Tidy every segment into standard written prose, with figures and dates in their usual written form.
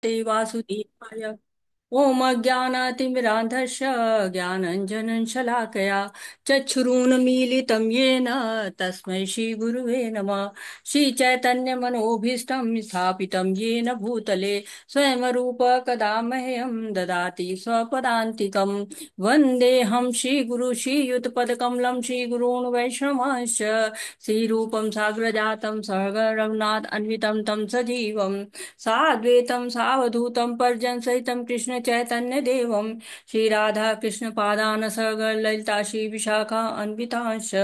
नमस्ते वासुदेवाय। ओम अज्ञानातिमिरान्धस्य ज्ञानञ्जनं शलाकया चक्षुरुन्मीलितं येन तस्मै श्रीगुरुवे नमः। श्रीचैतन्यमनोभीष्टं स्थापितं येन भूतले स्वयं रूप कदा मह्यं ददाति स्वपदान्तिकं। वन्देऽहं श्रीगुरु श्रीयुतपदकमलं श्रीगुरून् वैष्णवांश्च श्रीरूपं साग्रजातं सहगण रघुनाथ अन्वितं तं सजीवम् साद्वैतं सावधूतं पर्जनसहितं कृष्ण चैतन्य देवं श्री राधा कृष्ण पादान सगण ललिता श्री विशाखा अन्वितांश।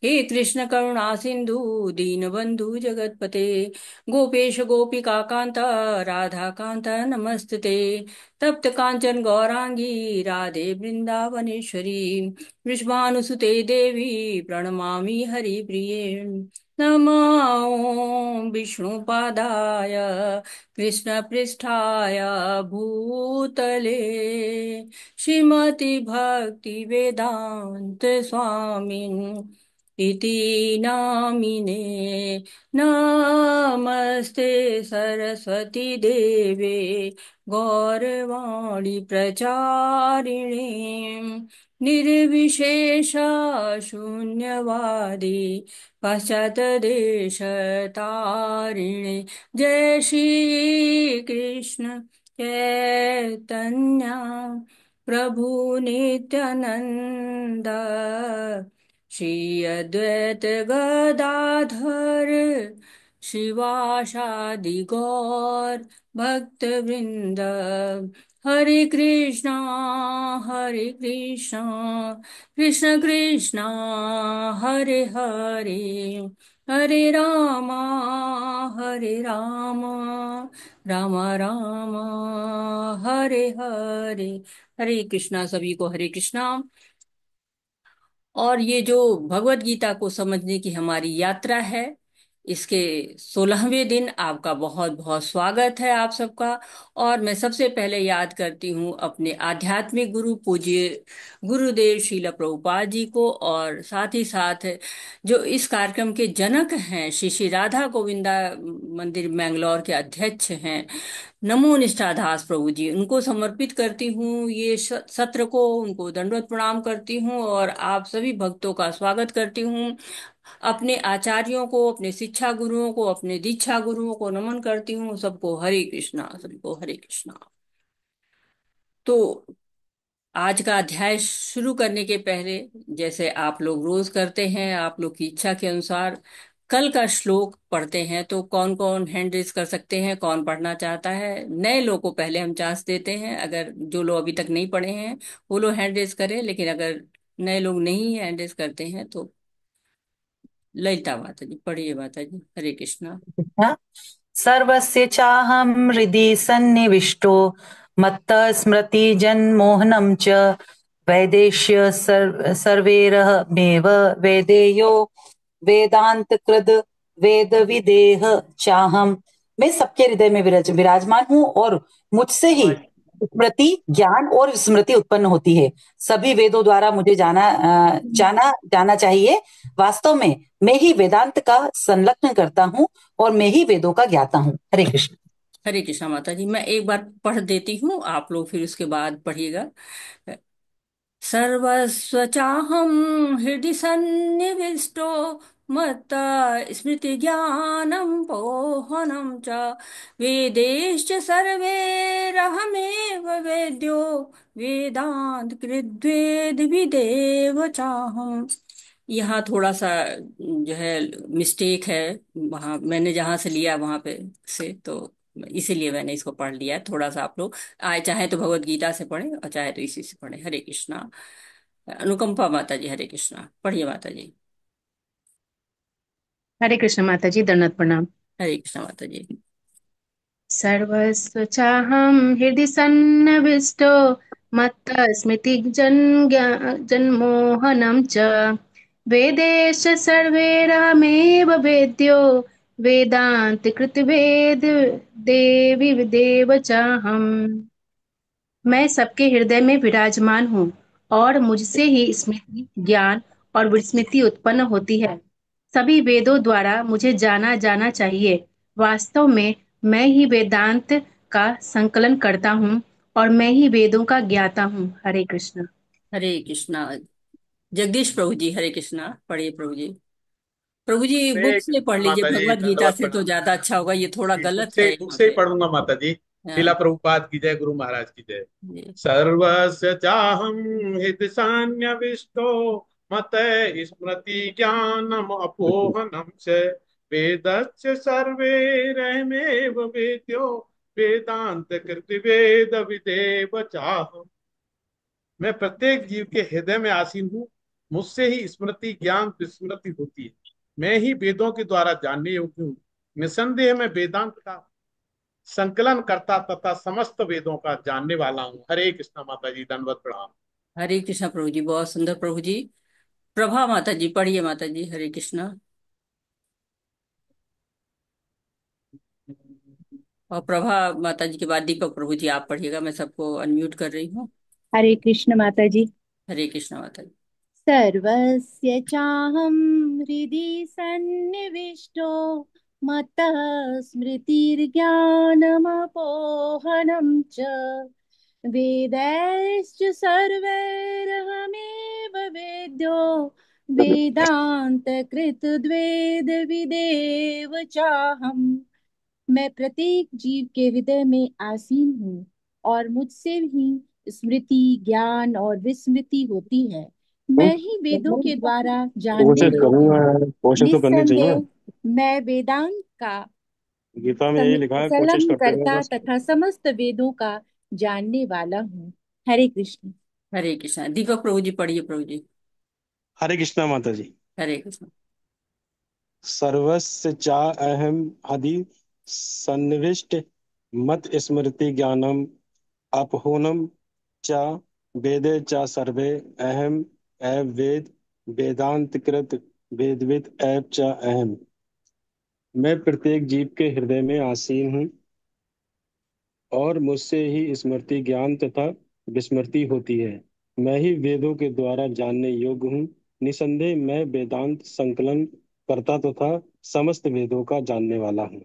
हे कृष्ण करुणा सिंधु दीनबंधु जगतपते गोपेश गोपिका कांत राधा कांत नमस्तुते। तप्त कांचन गौरांगी राधे वृंदावनेश्वरी वृषभानुसुते देवी प्रणमामि हरिप्रिये। नमो विष्णुपादाय कृष्णपृष्ठाय भूतले श्रीमति भक्ति वेदांत स्वामिन् इति नामिने। नमस्ते सरस्वती देवे गौरवाणी प्रचारिणे निर्विशेष शून्यवादी पाश्चात्यदेशतारिणे। जय श्री कृष्ण चैतन्य प्रभु नित्यानंद श्री अद्वैत गदाधर शिवासादि गौर भक्त वृंद। हरे कृष्णा कृष्ण कृष्णा हरे हरे हरे राम राम राम हरे हरे। हरे कृष्णा सभी को हरे कृष्णा। और ये जो भगवत गीता को समझने की हमारी यात्रा है, इसके 16वें दिन आपका बहुत बहुत स्वागत है आप सबका। और मैं सबसे पहले याद करती हूँ अपने आध्यात्मिक गुरु पूज्य गुरुदेव श्रील प्रभुपाद जी को, और साथ ही साथ जो इस कार्यक्रम के जनक हैं श्री श्री राधा गोविंदा मंदिर मैंगलोर के अध्यक्ष हैं नमो निष्ठादास प्रभु जी, उनको समर्पित करती हूँ ये सत्र को, उनको दंडवत प्रणाम करती हूँ और आप सभी भक्तों का स्वागत करती हूँ। अपने आचार्यों को, अपने शिक्षा गुरुओं को, अपने दीक्षा गुरुओं को नमन करती हूँ। सबको हरे कृष्णा, सभी को हरे कृष्णा। तो आज का अध्याय शुरू करने के पहले, जैसे आप लोग रोज करते हैं, आप लोग की इच्छा के अनुसार कल का श्लोक पढ़ते हैं। तो कौन कौन हैंड रेज कर सकते हैं, कौन पढ़ना चाहता है? नए लोगों को पहले हम चांस देते हैं, अगर जो लोग अभी तक नहीं पढ़े हैं वो लोग हैंड रेज करें, लेकिन अगर नए लोग नहीं हैंड रेज करते हैं तो ललिता माता जी पढ़िए। माता जी हरे कृष्णा। कृष्ण। सर्वस्य चाहं हृदि सन्निविष्टो मत्तः स्मृतिजन्मोहनं च वैदेश्य सर्वैरहमेव वेदेयो वेदांतकृद वेद विदेह चाहम। मैं सबके हृदय में विराजमान हूँ और मुझसे ही और स्मृति ज्ञान और स्मृति उत्पन्न होती है। सभी वेदों द्वारा मुझे जाना जाना चाहिए। वास्तव में मैं ही वेदांत का संलग्न करता हूँ और मैं ही वेदों का ज्ञाता हूँ। हरे कृष्ण। हरे कृष्णा माता जी, मैं एक बार पढ़ देती हूँ, आप लोग फिर उसके बाद पढ़िएगा। सर्वस्व चाहं हृदि सन्निविष्टो मत्ता स्मृति ज्ञानं पोहनं च वेदैश्च सर्वैरहमेव वेद्यो वेदांत कृद्वेद विदेव चाहम्। यहाँ थोड़ा सा जो है मिस्टेक है, वहाँ मैंने जहाँ से लिया वहाँ पे से, तो इसीलिए मैंने इसको पढ़ लिया है। थोड़ा सा आप लोग आए चाहे तो भगवत गीता से पढ़े और चाहे तो इसी से पढ़े। हरे कृष्णा। अनुकंपा माता जी हरे कृष्णा पढ़िए माता जी। हरे कृष्ण माता जी, दंडवत प्रणाम। हरे कृष्णा माता जी। सर्वस्व चाहं हृदि सन्निविष्टो मत्तः जन्मोहनं च वेदेश सर्वैरहमेव वेद्यो वेदांत कृतवेद देवी देव चाहम्। मैं सबके हृदय में विराजमान हूँ और मुझसे ही स्मृति ज्ञान और विस्मृति उत्पन्न होती है। सभी वेदों द्वारा मुझे जाना जाना चाहिए। वास्तव में मैं ही वेदांत का संकलन करता हूँ और मैं ही वेदों का ज्ञाता हूँ। हरे कृष्ण। हरे कृष्णा। जगदीश प्रभु जी, हरे कृष्णा, पढ़िए प्रभु जी। प्रभु जी हरे बुक से पढ़ कृष्णा लीजिए, माता जी, भगवत गीता दंडवत से तो प्रणाम। ज्यादा अच्छा होगा, ये थोड़ा जी, बुक गलत से है बुक यहाँ से ही पे। पढ़ूंगा माता जी। हाँ शिला प्रभुपाद की जय, गुरु महाराज की जय। जी। सर्वस्य चाहं हृदि सन्निविष्टो मत स्मृति ज्ञानम अपोहनम च वेदस्य सर्वैरहमेव वेद्यो वेदांत कृत वेद विदेव चाहम। मैं प्रत्येक जीव के हृदय में आसीन हूँ, मुझसे ही स्मृति ज्ञान विस्मृति होती है। मैं ही वेदों के द्वारा जानने योग्य हूँ। निसंदेह मैं वेदांत का संकलन करता तथा समस्त वेदों का जानने वाला हूँ। हरे कृष्णा माता जी, दंडवत प्रणाम। हरे कृष्णा प्रभु जी, बहुत सुंदर प्रभु जी। प्रभा माता जी, पढ़िए माता जी, हरे कृष्णा। और प्रभा माता जी के बाद दीपक प्रभु जी आप पढ़िएगा, मैं सबको अनम्यूट कर रही हूँ। हरे कृष्ण माता जी। हरे कृष्णा माता जी। सर्वस्य चाहं हृदि सन्निविष्टो मत्तः स्मृतिर्ज्ञानमपोहनं च वेदैश्च सर्वैरहमेव वेद्यो वेदान्तकृतद्वेद विदेव चाहम्। मैं प्रत्येक जीव के हृदय में आसीन हूँ और मुझसे ही स्मृति ज्ञान और विस्मृति होती है। मैं ही वेदों के द्वारा जानने कोशिश योग्य करूंगा। हूँ। कोशिश तो करनी चाहिए। निस्संदेह मैं वेदांत का गीता में यही लिखा है, कोशिश संलग्न करते रहो करता बस। तथा समस्त वेदों का जानने वाला हूँ। हरे कृष्ण। हरे कृष्णा। दीपक प्रभु जी पढ़िए प्रभु जी। हरे कृष्णा माता जी। हरे कृष्णा। सर्वस्य चा अहम हदि सन्निविष्ट मत स्मृति ज्ञानम अपहूनम चा वेदे चा सर्वे अहम एव वेद वेदांत कृत वेदविद एव चा अहम। मैं प्रत्येक जीव के हृदय में आसीन हूँ और मुझसे ही स्मृति ज्ञान तथा विस्मृति होती है। मैं ही वेदों के द्वारा जानने योग्य हूँ। निसंदेह मैं वेदांत संकलन करता तथा समस्त वेदों का जानने वाला हूँ।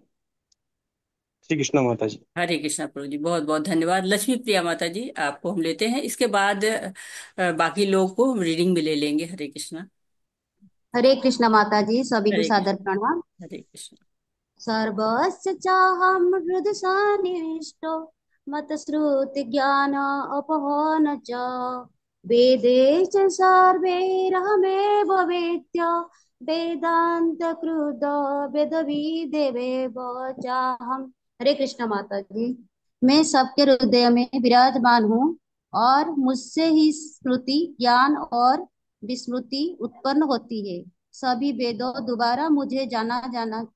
श्री कृष्णा माता जी। हरे कृष्णा प्रभु जी, बहुत बहुत धन्यवाद। लक्ष्मी प्रिया माता जी आपको हम लेते हैं, इसके बाद बाकी लोग को हम रीडिंग भी ले लेंगे। हरे कृष्णा। हरे कृष्ण माता जी, सभी को हरे सादर कृष्ण। प्रणाम। हरे कृष्ण। सर्वस्य चाहं हृदि सन्निविष्टो मत श्रुति ज्ञान अपहन च वेदे च सर्वैरहमेव वेद्य वेदांत कृत वेद विदेव चाहम। हरे कृष्ण माता जी। मैं सबके हृदय में विराजमान हूँ और मुझसे ही स्मृति ज्ञान और विस्मृति उत्पन्न होती है। सभी वेदों दोबारा मुझे जाना जाना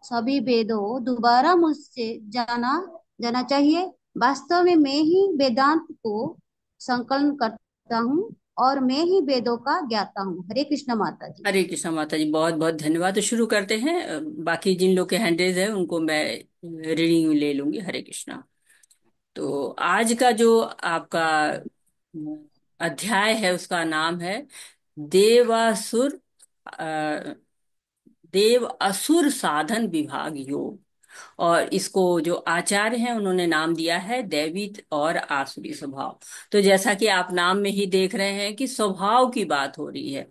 सभी वेदों दोबारा मुझसे जाना जाना चाहिए। वास्तव में मैं ही वेदांत को संकलन करता हूँ और मैं ही वेदों का ज्ञाता हूँ। हरे कृष्ण माता जी। हरे कृष्णा माता जी, बहुत बहुत धन्यवाद। तो शुरू करते हैं। बाकी जिन लोग के हैंड रेज है उनको मैं रीडिंग ले लूंगी। हरे कृष्णा। तो आज का जो आपका अध्याय है उसका नाम है देवासुर देव असुर साधन विभाग योग। और इसको जो आचार्य हैं उन्होंने नाम दिया है दैवी और आसुरी स्वभाव। तो जैसा कि आप नाम में ही देख रहे हैं कि स्वभाव की बात हो रही है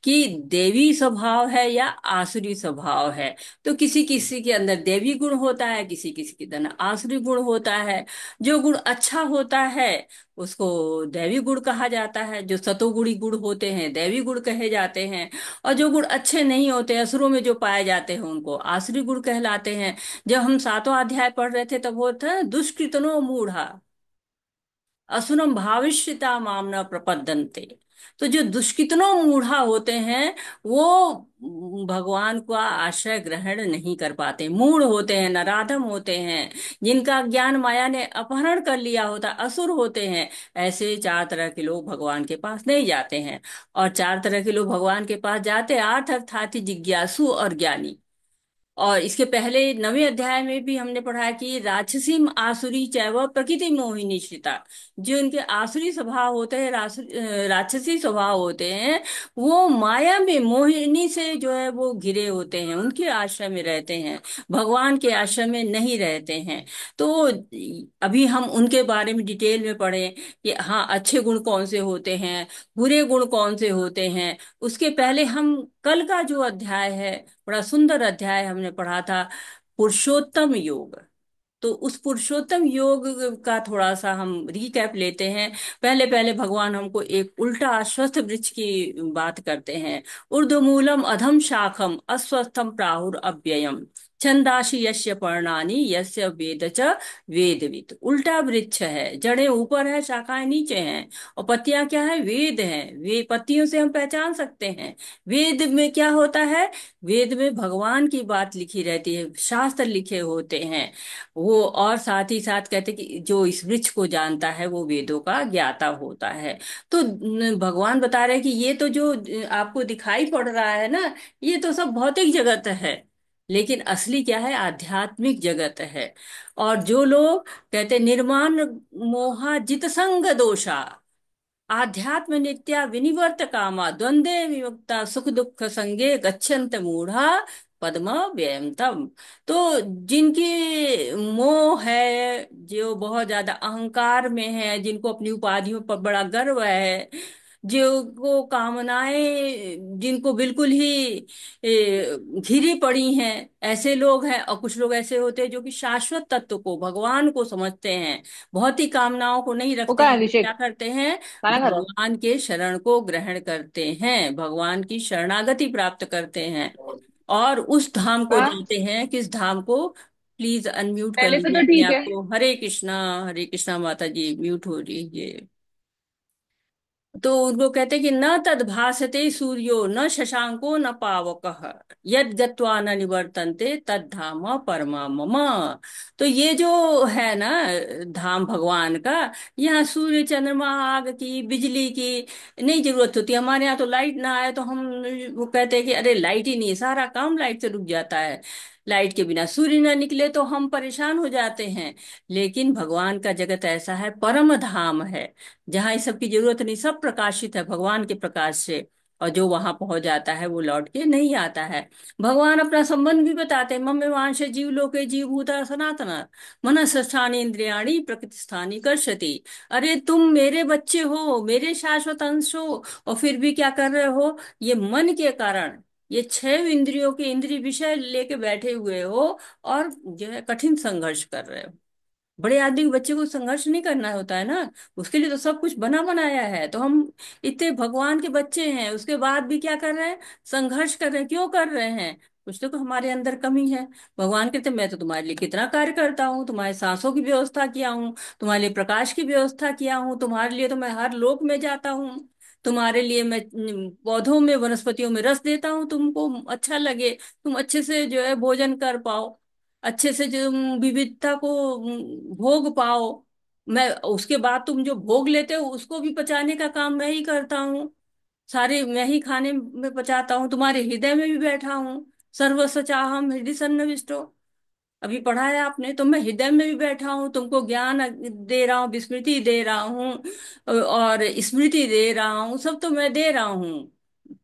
कि देवी स्वभाव है या आसुरी स्वभाव है। तो किसी किसी के अंदर देवी गुण होता है, किसी किसी के अंदर आसुरी गुण होता है। जो गुण अच्छा होता है उसको दैवी गुण कहा जाता है, जो सतोगुणी गुण होते हैं दैवी गुण कहे जाते हैं। और जो गुण अच्छे नहीं होते, असुरों में जो पाए जाते हैं, उनको आसुरी गुण कहलाते हैं। जब हम सातवां अध्याय पढ़ रहे थे तब वो था दुष्कृतनो मूढ़ा असुरम भाविष्यता माम न प्रपद्यन्ते। तो जो दुष्कृतनो मूढ़ा होते हैं वो भगवान का आश्रय ग्रहण नहीं कर पाते, मूढ़ होते हैं, नराधम होते हैं, जिनका ज्ञान माया ने अपहरण कर लिया होता, असुर होते हैं। ऐसे चार तरह के लोग भगवान के पास नहीं जाते हैं। और चार तरह के लोग भगवान के पास जाते, आर्थ अर्थात जिज्ञासु और ज्ञानी। और इसके पहले 9वें अध्याय में भी हमने पढ़ा कि राक्षसी आसुरी चैव प्रकृति मोहिनी श्रिता, जो इनके आसुरी स्वभाव होते हैं, राक्षसी स्वभाव होते हैं, वो माया में मोहिनी से जो है वो घिरे होते हैं, उनके आश्रय में रहते हैं, भगवान के आश्रय में नहीं रहते हैं। तो अभी हम उनके बारे में डिटेल में पढ़े कि हाँ, अच्छे गुण कौन से होते हैं, बुरे गुण कौन से होते हैं। उसके पहले हम कल का जो अध्याय है, बड़ा सुंदर अध्याय हमने पढ़ा था, पुरुषोत्तम योग। तो उस पुरुषोत्तम योग का थोड़ा सा हम रिकैप लेते हैं। पहले पहले भगवान हमको एक उल्टा अश्वत्थ वृक्ष की बात करते हैं। ऊर्ध्वमूलम अधम शाखम अस्वस्थम प्राहुर अव्ययम छंदाशी यस्य पर्णानि यस्य वेद च वेदवित। उल्टा वृक्ष है, जड़ें ऊपर है, शाखाएं नीचे हैं, और पत्तियां क्या है, वेद हैं। वे पत्तियों से हम पहचान सकते हैं। वेद में क्या होता है, वेद में भगवान की बात लिखी रहती है, शास्त्र लिखे होते हैं वो। और साथ ही साथ कहते कि जो इस वृक्ष को जानता है वो वेदों का ज्ञाता होता है। तो भगवान बता रहे हैं कि ये तो जो आपको दिखाई पड़ रहा है ना, ये तो सब भौतिक जगत है, लेकिन असली क्या है, आध्यात्मिक जगत है। और जो लोग कहते निर्माण मोहा जित संग दोषा आध्यात्म नित्या विनिवर्त कामा द्वंद्वे विमुक्ता सुख दुख संगे गच्छन्त मूढ़ा पद्म व्ययम तम। तो जिनकी मोह है, जो बहुत ज्यादा अहंकार में है, जिनको अपनी उपाधियों पर बड़ा गर्व है, जिनको कामनाएं जिनको बिल्कुल ही घिरी पड़ी हैं, ऐसे लोग हैं। और कुछ लोग ऐसे होते हैं जो कि शाश्वत तत्व को, भगवान को समझते हैं, बहुत ही कामनाओं को नहीं वो रखते कहाँ है हैं। क्या अभिषेक? करते हैं, खाना खा रहा भगवान के शरण को ग्रहण करते हैं, भगवान की शरणागति प्राप्त करते हैं, और उस धाम को हाँ, जाते हैं। किस धाम को? प्लीज अनम्यूट कर पहले से लीजिए तो अपने ठीक आप है। को। हरे कृष्णा, हरे कृष्णा माता जी, म्यूट हो रही। तो उनको कहते कि न तद भासते सूर्यो न शशांको न पावकः यद गत्वा न निवर्तन्ते तद धाम परमा मम। तो ये जो है ना धाम भगवान का, यहाँ सूर्य चंद्रमा आग की बिजली की नहीं जरूरत होती। हमारे यहाँ तो लाइट ना आए तो हम वो कहते हैं कि अरे लाइट ही नहीं है, सारा काम लाइट से रुक जाता है, लाइट के बिना सूर्य ना निकले तो हम परेशान हो जाते हैं। लेकिन भगवान का जगत ऐसा है, परम धाम है, जहाँ इस सब की जरूरत नहीं, सब प्रकाशित है भगवान के प्रकाश से। और जो वहां पहुंच जाता है वो लौट के नहीं आता है। भगवान अपना संबंध भी बताते हैं, मम वांश जीव लोके जीव भूता सनातना मन स्थानी इंद्रियाणी प्रकृति स्थानी कर्षति। अरे तुम मेरे बच्चे हो, मेरे शाश्वत अंश हो, और फिर भी क्या कर रहे हो, ये मन के कारण ये 6 इंद्रियों के इंद्रिय विषय लेके बैठे हुए हो, और जो है कठिन संघर्ष कर रहे हो। बड़े आदमी के बच्चे को संघर्ष नहीं करना होता है ना, उसके लिए तो सब कुछ बना बनाया है। तो हम इतने भगवान के बच्चे हैं, उसके बाद भी क्या कर रहे हैं, संघर्ष कर रहे हैं। क्यों कर रहे हैं? कुछ तो हमारे अंदर कमी है। भगवान कहते हैं मैं तो तुम्हारे लिए कितना कार्य करता हूँ, तुम्हारे सांसों की व्यवस्था किया हूँ, तुम्हारे लिए प्रकाश की व्यवस्था किया हूँ, तुम्हारे लिए तो मैं हर लोक में जाता हूँ, तुम्हारे लिए मैं पौधों में वनस्पतियों में रस देता हूँ, तुमको अच्छा लगे, तुम अच्छे से जो है भोजन कर पाओ, अच्छे से जो विविधता को भोग पाओ। मैं उसके बाद तुम जो भोग लेते हो उसको भी पचाने का काम मैं ही करता हूँ, सारे मैं ही खाने में पचाता हूँ, तुम्हारे हृदय में भी बैठा हूँ। सर्वस्य चाहम हृदय सन्निविष्टो, अभी पढ़ा है आपने, तो मैं हृदय में भी बैठा हूँ, तुमको ज्ञान दे रहा हूँ, विस्मृति दे रहा हूँ, और स्मृति दे रहा हूँ, सब तो मैं दे रहा हूँ।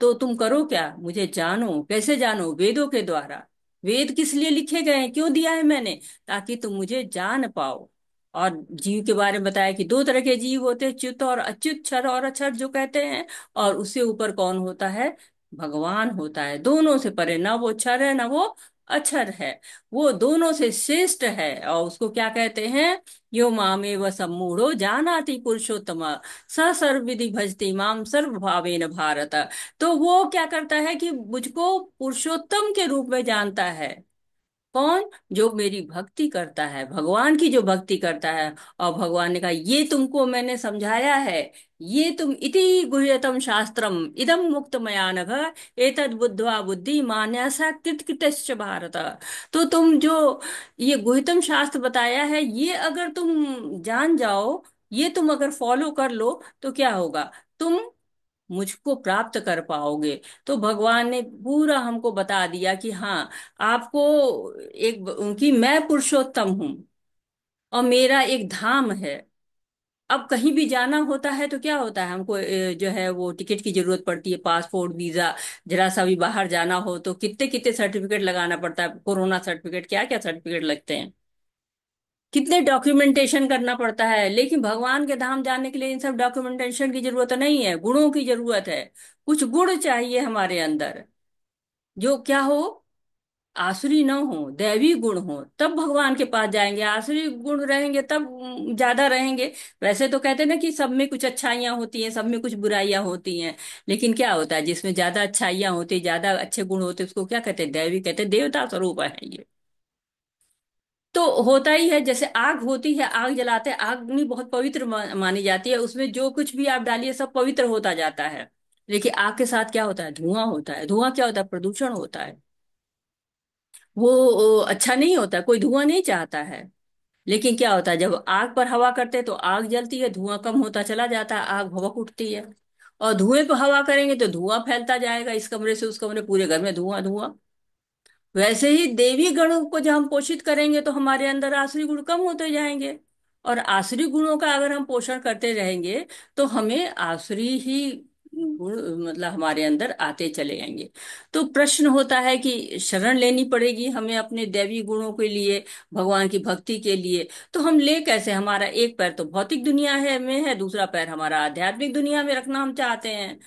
तो तुम करो क्या, मुझे जानो। कैसे जानो? वेदों के द्वारा। वेद किस लिए लिखे गए हैं, क्यों दिया है मैंने? ताकि तुम मुझे जान पाओ। और जीव के बारे में बताया कि 2 तरह के जीव होते हैं, च्युत और अच्युत, क्षर और अक्षर जो कहते हैं। और उससे ऊपर कौन होता है? भगवान होता है। दोनों से परे, ना वो क्षर है ना वो अक्षर है, वो दोनों से श्रेष्ठ है। और उसको क्या कहते हैं? यो मामेव सम्मूढ़ो जानाति पुरुषोत्तम स सर्वविधि भजति माम सर्वभावेन भारत। तो वो क्या करता है कि मुझको पुरुषोत्तम के रूप में जानता है। कौन? जो मेरी भक्ति करता है, भगवान की जो भक्ति करता है। और भगवान ने कहा ये तुमको मैंने समझाया है, ये तुम इति गुह्यतम शास्त्रम इदम मुक्त मया नघ एतद बुद्ध्वा बुद्धि मान्यासा कृतकृतश्च भारत। तो तुम जो ये गुह्यतम शास्त्र बताया है, ये अगर तुम जान जाओ, ये तुम अगर फॉलो कर लो, तो क्या होगा? तुम मुझको प्राप्त कर पाओगे। तो भगवान ने पूरा हमको बता दिया कि हाँ, आपको एक, कि मैं पुरुषोत्तम हूँ और मेरा एक धाम है। अब कहीं भी जाना होता है तो क्या होता है, हमको जो है वो टिकट की जरूरत पड़ती है, पासपोर्ट, वीजा। जरा सा भी बाहर जाना हो तो कितने कितने सर्टिफिकेट लगाना पड़ता है, कोरोना सर्टिफिकेट, क्या क्या सर्टिफिकेट लगते हैं, कितने डॉक्यूमेंटेशन करना पड़ता है। लेकिन भगवान के धाम जाने के लिए इन सब डॉक्यूमेंटेशन की जरूरत नहीं है, गुणों की जरूरत है। कुछ गुण चाहिए हमारे अंदर, जो क्या हो, आसुरी न हो, दैवी गुण हो, तब भगवान के पास जाएंगे। आसुरी गुण रहेंगे तब ज्यादा रहेंगे। वैसे तो कहते हैं ना कि सब में कुछ अच्छाइयां होती हैं, सब में कुछ बुराइयां होती हैं। लेकिन क्या होता है, जिसमें ज्यादा अच्छाइयां होती, ज्यादा अच्छे गुण होते, उसको क्या कहते हैं, दैवी कहते हैं, देवता स्वरूप है ये। तो होता ही है, जैसे आग होती है, आग जलाते हैं, आग भी बहुत पवित्र मानी जाती है, उसमें जो कुछ भी आप डालिए सब पवित्र होता जाता है। लेकिन आग के साथ क्या होता है, धुआं होता है। धुआं क्या होता है, प्रदूषण होता है। वो अच्छा नहीं होता, कोई धुआं नहीं चाहता है। लेकिन क्या होता है, जब आग पर हवा करते हैं तो आग जलती है, धुआं कम होता चला जाता है, आग भभक उठती है। और धुएं पर हवा करेंगे तो धुआं फैलता जाएगा, इस कमरे से उस कमरे, पूरे घर में धुआं धुआं। वैसे ही देवी गणों को जब हम पोषित करेंगे तो हमारे अंदर आसुरी गुण कम होते जाएंगे। और आसुरी गुणों का अगर हम पोषण करते रहेंगे तो हमें आसुरी ही गुण मतलब हमारे अंदर आते चले जाएंगे। तो प्रश्न होता है कि शरण लेनी पड़ेगी हमें अपने दैवी गुणों के लिए, भगवान की भक्ति के लिए। तो हम ले कैसे, हमारा एक पैर तो भौतिक दुनिया है में है, दूसरा पैर हमारा आध्यात्मिक दुनिया में रखना हम चाहते हैं।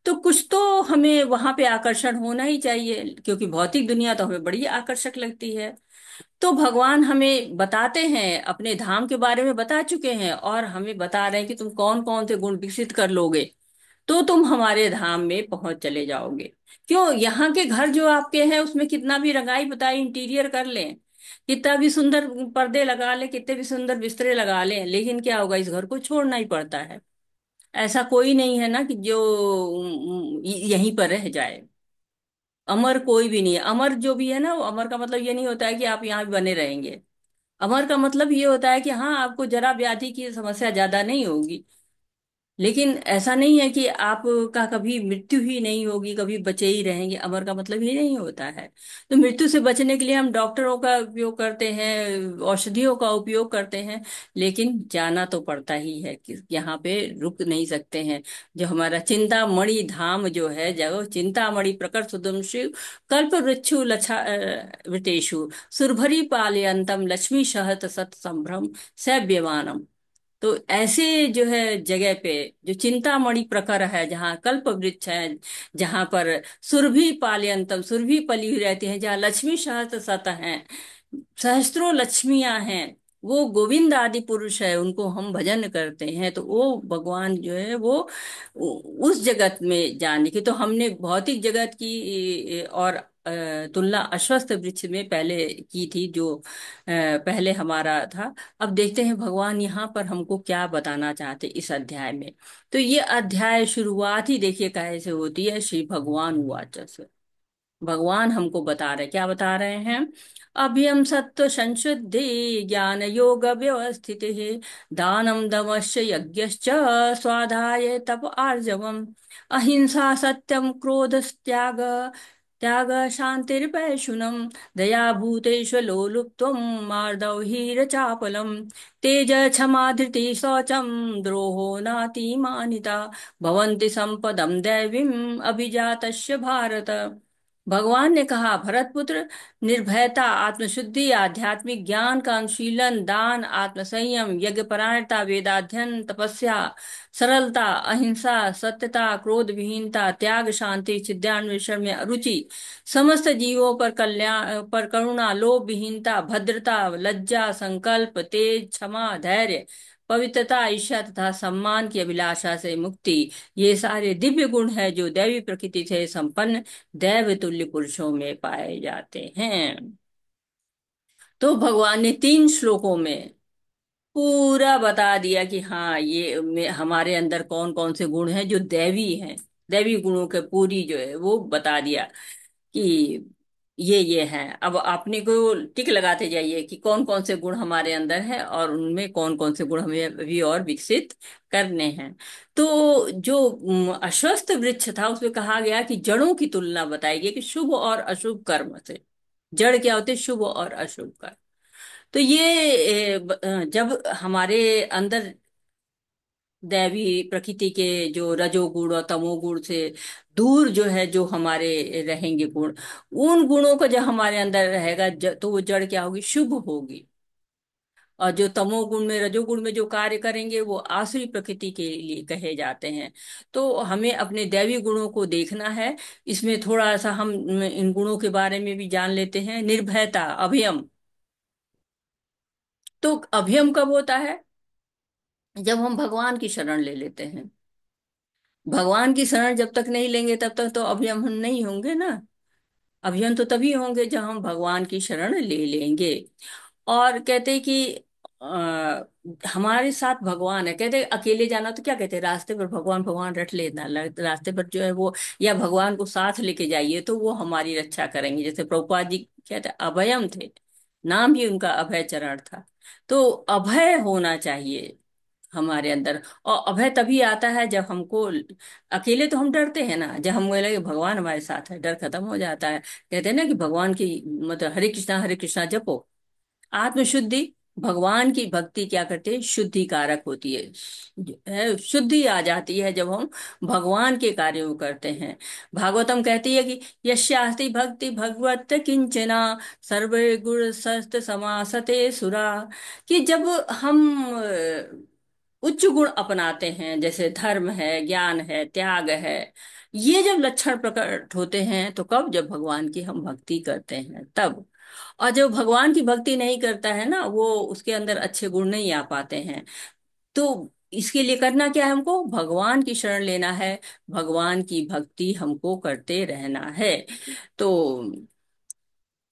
तो कुछ तो हमें वहां पे आकर्षण होना ही चाहिए, क्योंकि भौतिक दुनिया तो हमें बड़ी आकर्षक लगती है। तो भगवान हमें बताते हैं, अपने धाम के बारे में बता चुके हैं, और हमें बता रहे हैं कि तुम कौन कौन से गुण विकसित कर लोगे तो तुम हमारे धाम में पहुंच चले जाओगे। क्यों, यहाँ के घर जो आपके हैं उसमें कितना भी रंगाई बताई इंटीरियर कर लें, कितना भी सुंदर पर्दे लगा लें, कितने भी सुंदर बिस्तरे लगा लें, लेकिन क्या होगा, इस घर को छोड़ना ही पड़ता है। ऐसा कोई नहीं है ना कि जो यहीं पर रह जाए। अमर कोई भी नहीं है। अमर जो भी है ना, वो अमर का मतलब ये नहीं होता है कि आप यहाँ भी बने रहेंगे। अमर का मतलब ये होता है कि हाँ, आपको जरा व्याधि की समस्या ज्यादा नहीं होगी, लेकिन ऐसा नहीं है कि आपका कभी मृत्यु ही नहीं होगी, कभी बचे ही रहेंगे। अमर का मतलब ये नहीं होता है। तो मृत्यु से बचने के लिए हम डॉक्टरों का उपयोग करते हैं, औषधियों का उपयोग करते हैं, लेकिन जाना तो पड़ता ही है कि यहाँ पे रुक नहीं सकते हैं। जो हमारा चिंतामणि धाम जो है, जगह चिंतामणि प्रकर सुदम शिव, कल्प वृक्षु लछा वृतेषु, सुरभरी पालयंतम लक्ष्मी सहत सत संभ्रम सैव्यमानम। तो ऐसे जो है जगह पे, जो चिंतामणि प्रकर है, जहाँ कल्प वृक्ष है, जहाँ पर सुरभि पालयंतम, सुरभि पली हुई रहती है, जहाँ लक्ष्मी सहस्त्र सत हैं, सहस्त्रों लक्ष्मियां हैं, वो गोविंद आदि पुरुष है, उनको हम भजन करते हैं, तो वो भगवान जो है वो उस जगत में जाने की। तो हमने भौतिक जगत की और तुलना अश्वत्थ वृक्ष में पहले की थी, जो पहले हमारा था। अब देखते हैं भगवान यहाँ पर हमको क्या बताना चाहते इस अध्याय में। तो ये अध्याय शुरुआत ही देखिए कैसे होती है, श्री भगवान उवाच से। भगवान हमको बता रहे, क्या बता रहे हैं, अभ्यम सत्व संशुद्धि ज्ञान योग व्यवस्थित दानम दमश्च यज्ञश्च स्वाध्याय तप आर्जवम अहिंसा सत्यम क्रोध त्याग त्याग शांतिर्पैशुनम दया भूतेष्व लोलुप्त्वं मार्दव हीरचापलम तेज क्षमा धृति शौचम द्रोहो नातिमानिता भवन्ति संपदम दैवीम अभिजातस्य भारत। भगवान ने कहा, भरत पुत्र, निर्भयता, आत्मशुद्धि, आध्यात्मिक ज्ञान का अनुशीलन, दान, आत्मसंयम, यज्ञ परायणता, वेदाध्ययन, तपस्या, सरलता, अहिंसा, सत्यता, क्रोध विहीनता, त्याग, शांति, चिद्यान्वेषण में रुचि, समस्त जीवों पर कल्याण, पर करुणा, लोभ विहीनता, भद्रता, लज्जा, संकल्प, तेज, क्षमा, धैर्य, पवित्रता, ईर्ष्या तथा सम्मान की अभिलाषा से मुक्ति, ये सारे दिव्य गुण है जो दैवी प्रकृति से संपन्न दैव तुल्य पुरुषों में पाए जाते हैं। तो भगवान ने 3 श्लोकों में पूरा बता दिया कि हाँ, ये हमारे अंदर कौन कौन से गुण हैं जो दैवी हैं। दैवी गुणों के पूरी जो है वो बता दिया कि ये हैं। अब आपने को टिक लगाते जाइए कि कौन कौन से गुण हमारे अंदर हैं और उनमें कौन कौन से गुण हमें अभी और विकसित करने हैं। तो जो अश्वत्थ वृक्ष था उसमें कहा गया कि जड़ों की तुलना बताई गई कि शुभ और अशुभ कर्म से। जड़ क्या होते हैं? शुभ और अशुभ कर्म। तो ये जब हमारे अंदर दैवी प्रकृति के जो रजोगुण और तमोगुण से दूर जो है, जो हमारे रहेंगे गुण, उन गुणों का जब हमारे अंदर रहेगा तो वो जड़ क्या होगी? शुभ होगी। और जो तमोगुण में, रजोगुण में जो कार्य करेंगे वो आसुरी प्रकृति के लिए कहे जाते हैं। तो हमें अपने दैवी गुणों को देखना है। इसमें थोड़ा सा हम इन गुणों के बारे में भी जान लेते हैं। निर्भयता, अभयम। तो अभयम कब होता है? जब हम भगवान की शरण ले लेते हैं। भगवान की शरण जब तक नहीं लेंगे तब तक तो अभयम हम नहीं होंगे ना। अभियन तो तभी होंगे जब हम भगवान की शरण ले लेंगे। और कहते हैं कि हमारे साथ भगवान है। कहते हैं अकेले जाना तो क्या कहते हैं, रास्ते पर भगवान भगवान रट लेना, रास्ते पर जो है वो, या भगवान को साथ लेके जाइए तो वो हमारी रक्षा करेंगे। जैसे प्रभुपाद जी कहते हैं अभयम थे, नाम ही उनका अभय चरण था। तो अभय होना चाहिए हमारे अंदर। और अभय तभी आता है जब हमको, अकेले तो हम डरते हैं ना, जब हमें लगे भगवान हमारे साथ है डर खत्म हो जाता है। कहते हैं ना कि भगवान की मतलब हरे कृष्णा जपो। आत्मशुद्धि, भगवान की भक्ति क्या करती है? शुद्धि कारक होती है। शुद्धि आ जाती है जब हम भगवान के कार्यों को करते हैं। भागवतम कहती है कि यस्यास्ति भक्ति भगवत किंचना सर्वे गुण सस्त समासते सुरा। कि जब हम उच्च गुण अपनाते हैं, जैसे धर्म है, ज्ञान है, त्याग है, ये जब लक्षण प्रकट होते हैं तो कब? जब भगवान की हम भक्ति करते हैं तब। और जो भगवान की भक्ति नहीं करता है ना, वो उसके अंदर अच्छे गुण नहीं आ पाते हैं। तो इसके लिए करना क्या है? हमको भगवान की शरण लेना है। भगवान की भक्ति हमको करते रहना है। तो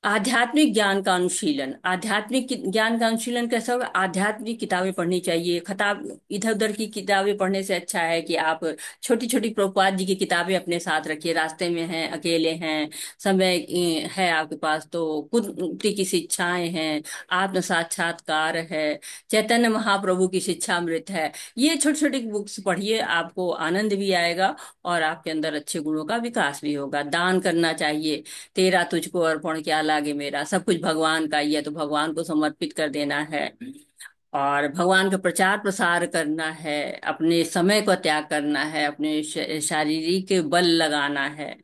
आध्यात्मिक ज्ञान का अनुशीलन, ज्ञान का अनुशीलन कैसा होगा? आध्यात्मिक किताबें पढ़नी चाहिए। खताब इधर उधर की किताबें पढ़ने से अच्छा है कि आप छोटी छोटी प्रभुपाद जी की किताबें अपने साथ रखिए। रास्ते में हैं, अकेले हैं, समय है आपके पास तो कुंती की शिक्षाएं हैं, आत्म साक्षात्कार है, चैतन्य महाप्रभु की शिक्षामृत है। ये छोटी छोटी बुक्स पढ़िए, आपको आनंद भी आएगा और आपके अंदर अच्छे गुणों का विकास भी होगा। दान करना चाहिए। तेरा तुझको अर्पण क्या लागे मेरा, सब कुछ भगवान का ही है तो भगवान को समर्पित कर देना है। और भगवान का प्रचार प्रसार करना है, अपने समय को त्याग करना है, अपने शारीरिक बल लगाना है।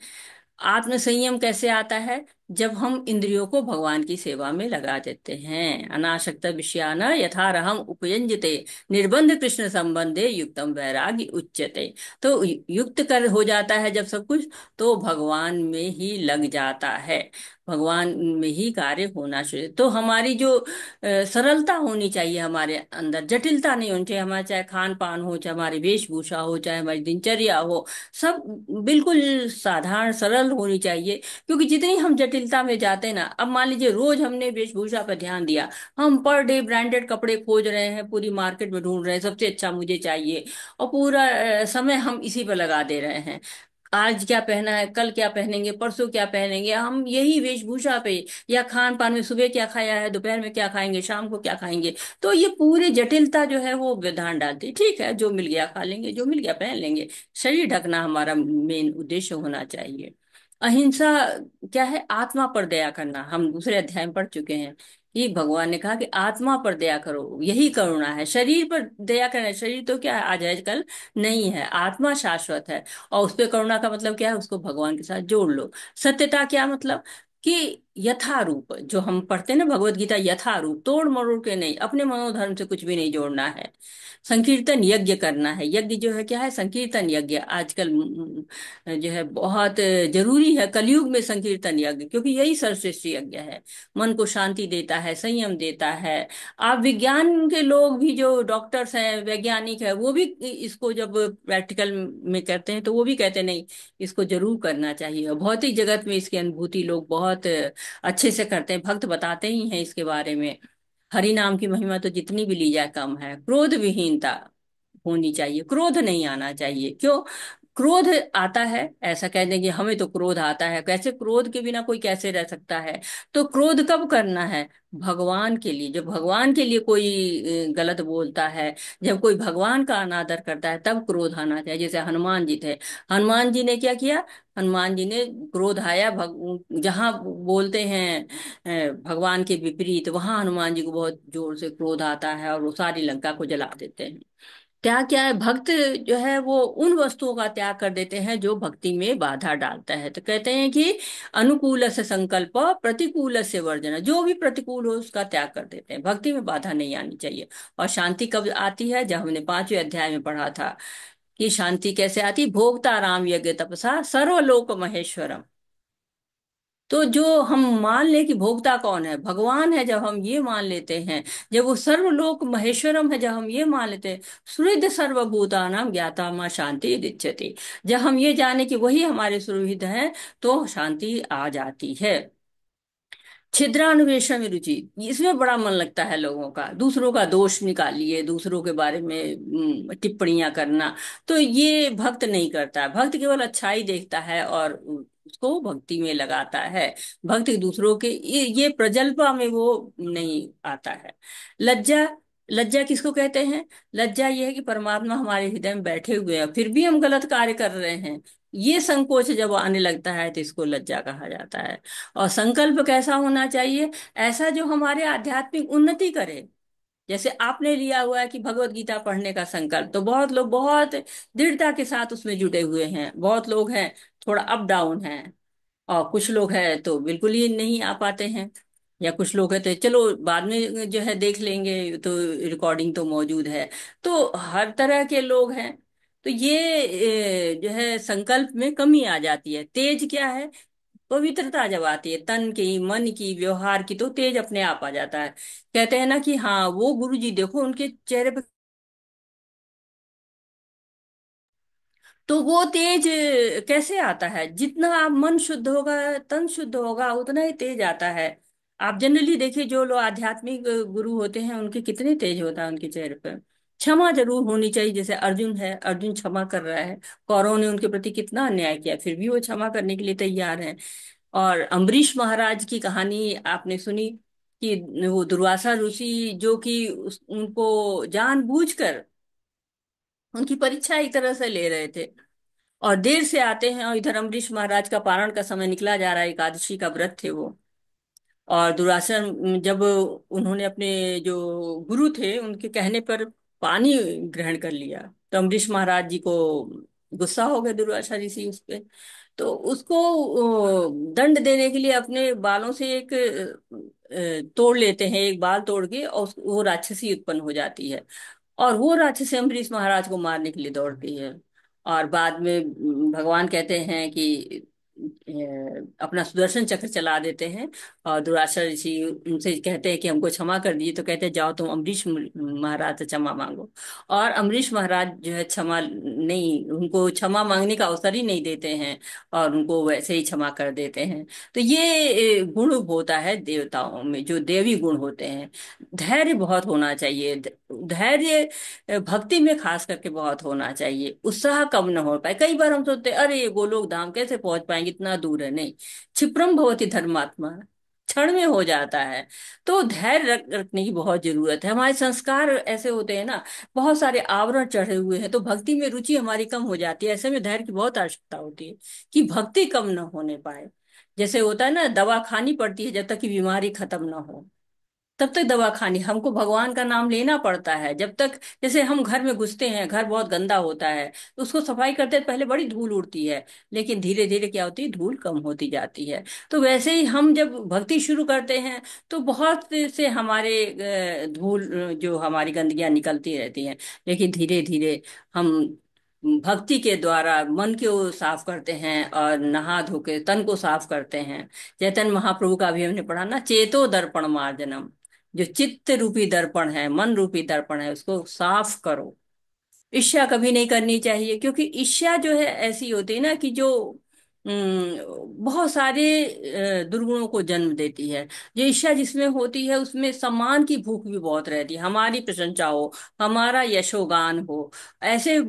आत्म संयम कैसे आता है? जब हम इंद्रियों को भगवान की सेवा में लगा देते हैं। अनासक्त विषयान यथारहम उपयुज्यते निर्बंध कृष्ण संबंधे युक्तम वैराग्य उच्यते। तो युक्त कर हो जाता है जब सब कुछ, तो भगवान में ही लग जाता है। भगवान में ही कार्य होना चाहिए। तो हमारी जो सरलता होनी चाहिए हमारे अंदर, जटिलता नहीं होनी चाहिए। हमारा चाहे खान पान हो, चाहे हमारी वेशभूषा हो, चाहे हमारी दिनचर्या हो, सब बिल्कुल साधारण सरल होनी चाहिए। क्योंकि जितनी हम जटिलता में जाते हैं ना, अब मान लीजिए रोज हमने वेशभूषा पर ध्यान दिया, हम पर डे ब्रांडेड कपड़े खोज रहे हैं, पूरी मार्केट में ढूंढ रहे हैं सबसे अच्छा मुझे चाहिए, और पूरा समय हम इसी पर लगा दे रहे हैं। आज क्या पहना है, कल क्या पहनेंगे, परसों क्या पहनेंगे, हम यही वेशभूषा पे, या खान पान में सुबह क्या खाया है, दोपहर में क्या खाएंगे, शाम को क्या खाएंगे। तो ये पूरी जटिलता जो है वो विधान डालती है। ठीक है, जो मिल गया खा लेंगे, जो मिल गया पहन लेंगे। शरीर ढकना हमारा मेन उद्देश्य होना चाहिए। अहिंसा क्या है? आत्मा पर दया करना। हम दूसरे अध्याय में पढ़ चुके हैं कि भगवान ने कहा कि आत्मा पर दया करो, यही करुणा है। शरीर पर दया करना, शरीर तो क्या है, आज है कल नहीं है, आत्मा शाश्वत है। और उस पे करुणा का मतलब क्या है? उसको भगवान के साथ जोड़ लो। सत्यता क्या मतलब? कि यथारूप, जो हम पढ़ते हैं ना भगवत गीता, यथारूप, तोड़ मरोड़ के नहीं, अपने मनोधर्म से कुछ भी नहीं जोड़ना है। संकीर्तन यज्ञ करना है। यज्ञ जो है क्या है? संकीर्तन यज्ञ आजकल जो है बहुत जरूरी है कलयुग में, संकीर्तन यज्ञ, क्योंकि यही सर्वश्रेष्ठ यज्ञ है। मन को शांति देता है, संयम देता है। आप विज्ञान के लोग भी, जो डॉक्टर्स हैं, वैज्ञानिक है, वो भी इसको जब प्रैक्टिकल में करते हैं तो वो भी कहते हैं नहीं, इसको जरूर करना चाहिए। और भौतिक जगत में इसकी अनुभूति लोग बहुत अच्छे से करते हैं, भक्त बताते ही हैं इसके बारे में। हरि नाम की महिमा तो जितनी भी ली जाए कम है। क्रोध विहीनता होनी चाहिए, क्रोध नहीं आना चाहिए। क्यों? क्रोध आता है, ऐसा कह देंगे हमें तो क्रोध आता है, कैसे क्रोध के बिना कोई कैसे रह सकता है? तो क्रोध कब करना है? भगवान के लिए, जब भगवान के लिए कोई गलत बोलता है, जब कोई भगवान का अनादर करता है, तब क्रोध आना चाहिए। जैसे हनुमान जी थे, हनुमान जी ने क्या किया? हनुमान जी ने क्रोध आया, जहां बोलते हैं भगवान के विपरीत, वहां हनुमान जी को बहुत जोर से क्रोध आता है और वो सारी लंका को जला देते हैं। त्याग क्या है? भक्त जो है वो उन वस्तुओं का त्याग कर देते हैं जो भक्ति में बाधा डालता है। तो कहते हैं कि अनुकूल से संकल्प, प्रतिकूल से वर्जन, जो भी प्रतिकूल हो उसका त्याग कर देते हैं। भक्ति में बाधा नहीं आनी चाहिए। और शांति कब आती है? जब हमने 5वें अध्याय में पढ़ा था कि शांति कैसे आती, भोक्ता राम यज्ञ तपसा सर्वलोक महेश्वरम। तो जो हम मान ले कि भोक्ता कौन है, भगवान है, जब हम ये मान लेते हैं, जब वो सर्वलोक महेश्वरम है, जब हम ये मान लेते हैं, सुहृद सर्वभूतानां ज्ञाता मां शांति दिच्छति, जब हम ये जाने कि वही हमारे सुहृद हैं, तो शांति आ जाती है। छिद्रान्वेषण में रुचि, इसमें बड़ा मन लगता है लोगों का, दूसरों का दोष निकालिए, दूसरों के बारे में टिप्पणियां करना। तो ये भक्त नहीं करता, भक्त केवल अच्छाई देखता है और उसको भक्ति में लगाता है। भक्त दूसरों के ये प्रजल्पा में वो नहीं आता है। लज्जा, लज्जा किसको कहते हैं? लज्जा ये है कि परमात्मा हमारे हृदय में बैठे हुए हैं, फिर भी हम गलत कार्य कर रहे हैं, ये संकोच जब आने लगता है तो इसको लज्जा कहा जाता है। और संकल्प कैसा होना चाहिए? ऐसा जो हमारे आध्यात्मिक उन्नति करे। जैसे आपने लिया हुआ है कि भगवत गीता पढ़ने का संकल्प, तो बहुत लोग बहुत दृढ़ता के साथ उसमें जुटे हुए हैं, बहुत लोग हैं थोड़ा अप डाउन हैं, और कुछ लोग हैं तो बिल्कुल ही नहीं आ पाते हैं, या कुछ लोग हैं तो चलो बाद में जो है देख लेंगे, तो रिकॉर्डिंग तो मौजूद है। तो हर तरह के लोग हैं। तो ये जो है संकल्प में कमी आ जाती है। तेज क्या है? पवित्रता जब आती है तन की, मन की, व्यवहार की, तो तेज अपने आप आ जाता है। कहते हैं ना कि हाँ, वो गुरु जी देखो उनके चेहरे पे, तो वो तेज कैसे आता है? जितना आप मन शुद्ध होगा, तन शुद्ध होगा, उतना ही तेज आता है। आप जनरली देखिए, जो लोग आध्यात्मिक गुरु होते हैं उनके कितने तेज होता है उनके चेहरे पे। क्षमा जरूर होनी चाहिए। जैसे अर्जुन है, अर्जुन क्षमा कर रहा है, कौरवों ने उनके प्रति कितना अन्याय किया, फिर भी वो क्षमा करने के लिए तैयार है। और अम्बरीश महाराज की कहानी आपने सुनी कि वो दुर्वासा ऋषि जो कि उनको जानबूझकर उनकी परीक्षा एक तरह से ले रहे थे, और देर से आते हैं, और इधर अम्बरीश महाराज का पारण का समय निकला जा रहा है, एकादशी का व्रत थे वो। और दुर्वासा जब उन्होंने अपने जो गुरु थे उनके कहने पर पानी ग्रहण कर लिया, तो अम्बरीश महाराज जी को गुस्सा हो गया दुर्वासा ऋषि उस पे। तो उसको दंड देने के लिए अपने बालों से एक तोड़ लेते हैं, एक बाल तोड़ के, और वो राक्षसी उत्पन्न हो जाती है, और वो राक्षसी अम्बरीश महाराज को मारने के लिए दौड़ती है। और बाद में भगवान कहते हैं कि अपना सुदर्शन चक्र चला देते हैं, और दुर्वासा ऋषि उनसे कहते हैं कि हमको क्षमा कर दीजिए, तो कहते हैं जाओ तुम अम्बरीश महाराज से क्षमा मांगो। और अम्बरीश महाराज जो है क्षमा नहीं, उनको क्षमा मांगने का अवसर ही नहीं देते हैं, और उनको वैसे ही क्षमा कर देते हैं। तो ये गुण होता है देवताओं में, जो देवी गुण होते हैं। धैर्य बहुत होना चाहिए। धैर्य भक्ति में खास करके बहुत होना चाहिए। उत्साह कम न हो पाए। कई बार हम सोचते हैं अरे ये गोलोक धाम कैसे पहुंच पाएंगे, इतना दूर है। नहीं, क्षिप्रम भवति धर्मात्मा, क्षण में हो जाता है। तो धैर्य रखने की बहुत जरूरत है। हमारे संस्कार ऐसे होते हैं ना, बहुत सारे आवरण चढ़े हुए हैं, तो भक्ति में रुचि हमारी कम हो जाती है। ऐसे में धैर्य की बहुत आवश्यकता होती है कि भक्ति कम न होने पाए। जैसे होता है ना, दवा खानी पड़ती है जब तक कि बीमारी खत्म ना हो, तब तक दवा खानी, हमको भगवान का नाम लेना पड़ता है जब तक। जैसे हम घर में घुसते हैं, घर बहुत गंदा होता है, तो उसको सफाई करते हैं, पहले बड़ी धूल उड़ती है, लेकिन धीरे धीरे क्या होती है, धूल कम होती जाती है। तो वैसे ही हम जब भक्ति शुरू करते हैं तो बहुत से हमारे धूल जो हमारी गंदगियां निकलती रहती हैं, लेकिन धीरे धीरे हम भक्ति के द्वारा मन को साफ करते हैं, और नहा धो के तन को साफ करते हैं। चैतन्य महाप्रभु का भी हमने पढ़ा ना, चेतो दर्पण मार्जनम, जो चित्त रूपी दर्पण है, मन रूपी दर्पण है, उसको साफ करो। ईर्ष्या कभी नहीं करनी चाहिए, क्योंकि ईर्ष्या जो है ऐसी होती है ना कि जो बहुत सारे दुर्गुणों को जन्म देती है। जो ईर्ष्या जिसमें होती है उसमें सम्मान की भूख भी बहुत रहती है, हमारी प्रशंसा हो, हमारा यशोगान हो, ऐसे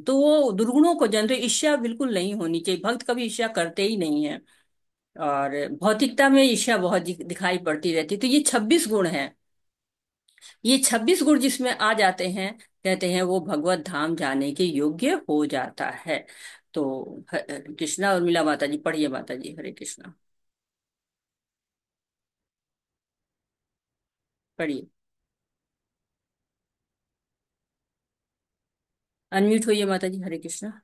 तो वो दुर्गुणों को जन्म, तो ईर्ष्या बिल्कुल नहीं होनी चाहिए। भक्त कभी ईर्ष्या करते ही नहीं है। और भौतिकता में ईर्ष्या बहुत दिखाई पड़ती रहती है। तो ये 26 गुण हैं। ये 26 गुण जिसमें आ जाते हैं, कहते हैं वो भगवत धाम जाने के योग्य हो जाता है। तो कृष्णा, और मिला माता जी, पढ़िए माता जी, हरे कृष्णा, पढ़िए। अनम्यूट होइए माता जी, हरे कृष्णा।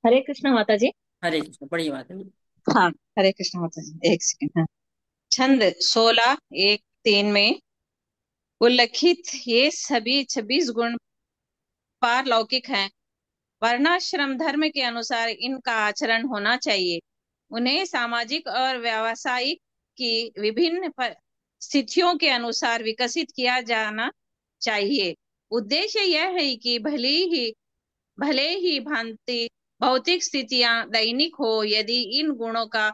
हरे कृष्ण माता जी। हरे कृष्णा, पढ़िए माता जी। हाँ, हरे कृष्ण माता जी, एक सेकंड। हाँ, छंद 16:1-3 में उल्लिखित ये सभी 26 गुण पारलौकिक हैं। वर्णाश्रम धर्म के अनुसार इनका आचरण होना चाहिए। उन्हें सामाजिक और व्यावसायिक की विभिन्न स्थितियों के अनुसार विकसित किया जाना चाहिए। उद्देश्य यह है कि भले ही भांति भौतिक स्थितियां दैनिक हो, यदि इन गुणों का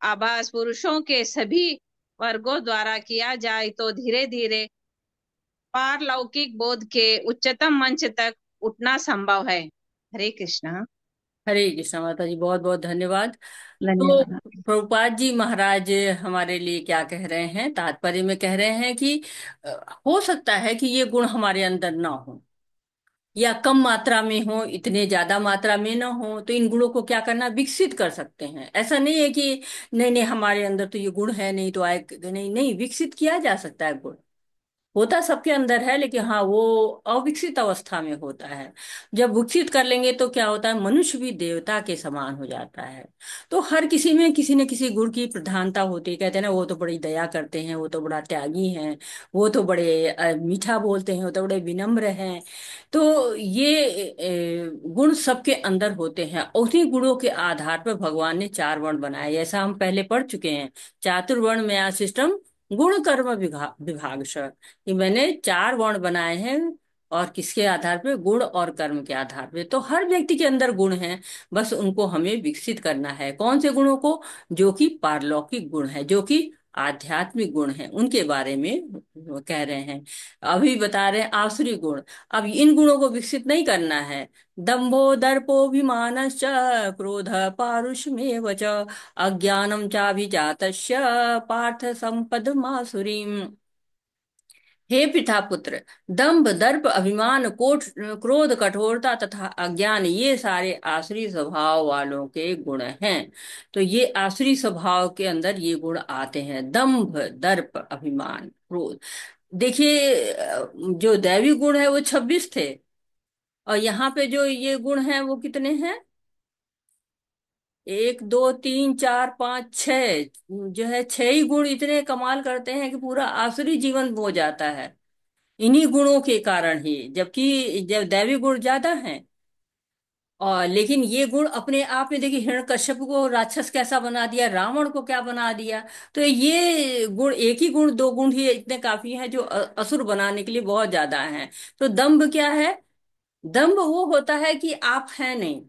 आभास पुरुषों के सभी वर्गों द्वारा किया जाए तो धीरे धीरे पारलौकिक बोध के उच्चतम मंच तक उठना संभव है। हरे कृष्णा। हरे कृष्णा माता जी, बहुत बहुत धन्यवाद। तो धन्यवाद। प्रभुपाद जी महाराज हमारे लिए क्या कह रहे हैं, तात्पर्य में कह रहे हैं कि हो सकता है कि ये गुण हमारे अंदर ना हो, या कम मात्रा में हो, इतने ज्यादा मात्रा में ना हो। तो इन गुणों को क्या करना, विकसित कर सकते हैं। ऐसा नहीं है कि नहीं नहीं हमारे अंदर तो ये गुण है नहीं तो आए, नहीं नहीं, विकसित किया जा सकता है। गुण होता सबके अंदर है, लेकिन हाँ वो अविकसित अवस्था में होता है। जब विकसित कर लेंगे तो क्या होता है, मनुष्य भी देवता के समान हो जाता है। तो हर किसी में किसी न किसी गुण की प्रधानता होती है। कहते हैं ना, वो तो बड़ी दया करते हैं, वो तो बड़ा त्यागी हैं, वो तो बड़े मीठा बोलते हैं, वो तो बड़े विनम्र हैं। तो ये गुण सबके अंदर होते हैं। उन्हीं गुणों के आधार पर भगवान ने 4 वर्ण बनाए, ऐसा हम पहले पढ़ चुके हैं। चातुर्वर्ण में सिस्टम गुण कर्म विभाग कि मैंने 4 वर्ण बनाए हैं। और किसके आधार पे, गुण और कर्म के आधार पे। तो हर व्यक्ति के अंदर गुण हैं, बस उनको हमें विकसित करना है। कौन से गुणों को, जो कि पारलौकिक गुण है, जो कि आध्यात्मिक गुण है, उनके बारे में वो कह रहे हैं। अभी बता रहे हैं आसुरी गुण। अब इन गुणों को विकसित नहीं करना है। दंभो दर्पोभिमानश्च क्रोध पारुष्यमेव च अज्ञानम चाभिजातस्य पार्थ संपद मासुरीम। हे पिता पुत्र, दंभ दर्प अभिमान कोट क्रोध कठोरता तथा अज्ञान, ये सारे आसुरी स्वभाव वालों के गुण हैं। तो ये आसुरी स्वभाव के अंदर ये गुण आते हैं, दंभ दर्प अभिमान क्रोध। देखिए जो दैवी गुण है वो 26 थे, और यहाँ पे जो ये गुण हैं वो कितने हैं, 1 2 3 4 5 6, जो है 6 ही गुण इतने कमाल करते हैं कि पूरा आसुरी जीवन हो जाता है इन्हीं गुणों के कारण ही। जबकि जब दैवी गुण ज्यादा हैं, और लेकिन ये गुण अपने आप में, देखिए हिरण्यकश्यप को राक्षस कैसा बना दिया, रावण को क्या बना दिया। तो ये गुण, एक ही गुण, 2 गुण ही इतने काफी हैं जो असुर बनाने के लिए बहुत ज्यादा हैं। तो दंभ क्या है, दंभ वो होता है कि आप हैं नहीं,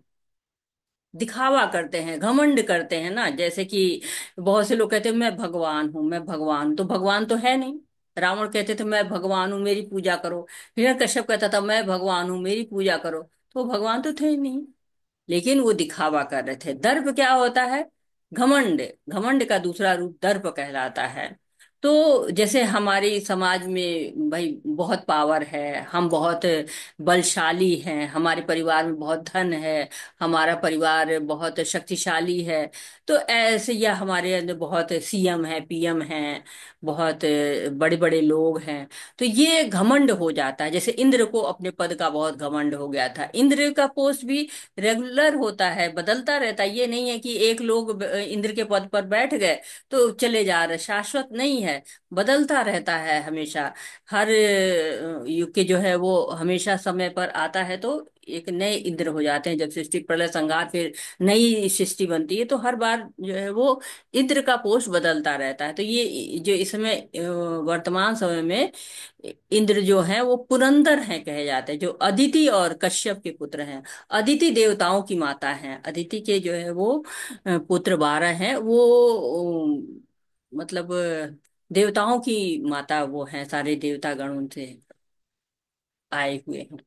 दिखावा करते हैं, घमंड करते हैं ना। जैसे कि बहुत से लोग कहते हैं मैं भगवान हूं, मैं भगवान, तो भगवान तो है नहीं। रावण कहते थे मैं भगवान हूं, मेरी पूजा करो। हिरण्यकश्यप कहता था मैं भगवान हूं, मेरी पूजा करो। तो भगवान तो थे ही नहीं, लेकिन वो दिखावा कर रहे थे। दर्प क्या होता है, घमंड। घमंड का दूसरा रूप दर्प कहलाता है। तो जैसे हमारे समाज में भाई बहुत पावर है, हम बहुत बलशाली हैं, हमारे परिवार में बहुत धन है, हमारा परिवार बहुत शक्तिशाली है, तो ऐसे, या हमारे अंदर बहुत सीएम है, पीएम हैं, बहुत बड़े बड़े लोग हैं, तो ये घमंड हो जाता है। जैसे इंद्र को अपने पद का बहुत घमंड हो गया था। इंद्र का पोस्ट भी रेगुलर होता है, बदलता रहता है। ये नहीं है कि एक लोग इंद्र के पद पर बैठ गए तो चले जा रहे, शाश्वत नहीं है। है, बदलता रहता है हमेशा। हर युग के जो है वो हमेशा समय पर आता है, तो एक नए इंद्र हो जाते हैं। जब सृष्टि प्रलय संहार फिर नई सृष्टि बनती है, तो हर बार जो है वो इंद्र का पोस्ट बदलता रहता है। तो ये जो इस समय वर्तमान समय में इंद्र जो है वो पुरंदर हैं कहे जाते हैं, जो अदिति और कश्यप के पुत्र हैं। अदिति देवताओं की माता हैं। अदिति के जो है वो पुत्र 12 हैं। वो मतलब देवताओं की माता वो हैं, सारे देवता गण उनसे आए हुए हैं।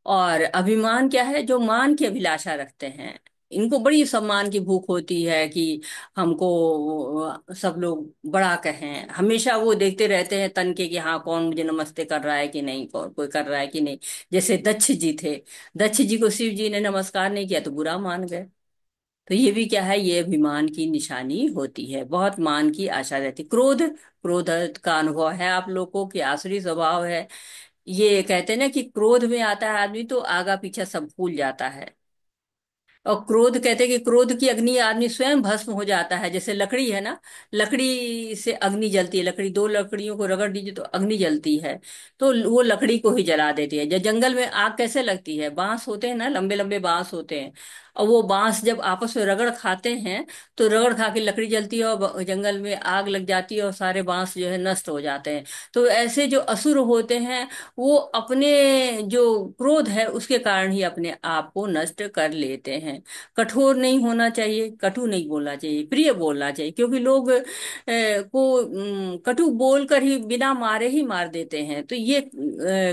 और अभिमान क्या है? जो मान की अभिलाषा रखते हैं, इनको बड़ी सम्मान की भूख होती है कि हमको सब लोग बड़ा कहें। हमेशा वो देखते रहते हैं तन के कि हाँ, कौन मुझे नमस्ते कर रहा है कि नहीं, कौन कोई कर रहा है कि नहीं। जैसे दक्ष जी थे, दक्ष जी को शिव जी ने नमस्कार नहीं किया तो बुरा मान गए। तो ये भी क्या है? ये अभिमान की निशानी होती है। बहुत मान की आशा रहती। क्रोध, क्रोध का अनुभव है आप लोगों की, आसुरी स्वभाव है। ये कहते हैं ना कि क्रोध में आता है आदमी तो आगा पीछा सब भूल जाता है। और क्रोध, कहते हैं कि क्रोध की अग्नि आदमी स्वयं भस्म हो जाता है। जैसे लकड़ी है ना, लकड़ी से अग्नि जलती है। लकड़ी, दो लकड़ियों को रगड़ दीजिए तो अग्नि जलती है, तो वो लकड़ी को ही जला देती है। जब जंगल में आग कैसे लगती है? बांस होते हैं ना, लंबे लंबे बांस होते हैं, और वो बांस जब आपस में रगड़ खाते हैं तो रगड़ खा के लकड़ी जलती है और जंगल में आग लग जाती है और सारे बांस जो है नष्ट हो जाते हैं। तो ऐसे जो असुर होते हैं, वो अपने जो क्रोध है उसके कारण ही अपने आप को नष्ट कर लेते हैं। कठोर नहीं होना चाहिए, कटु नहीं बोलना चाहिए, प्रिय बोलना चाहिए। क्योंकि लोग कटु बोलकर ही बिना मारे ही मार देते हैं। तो ये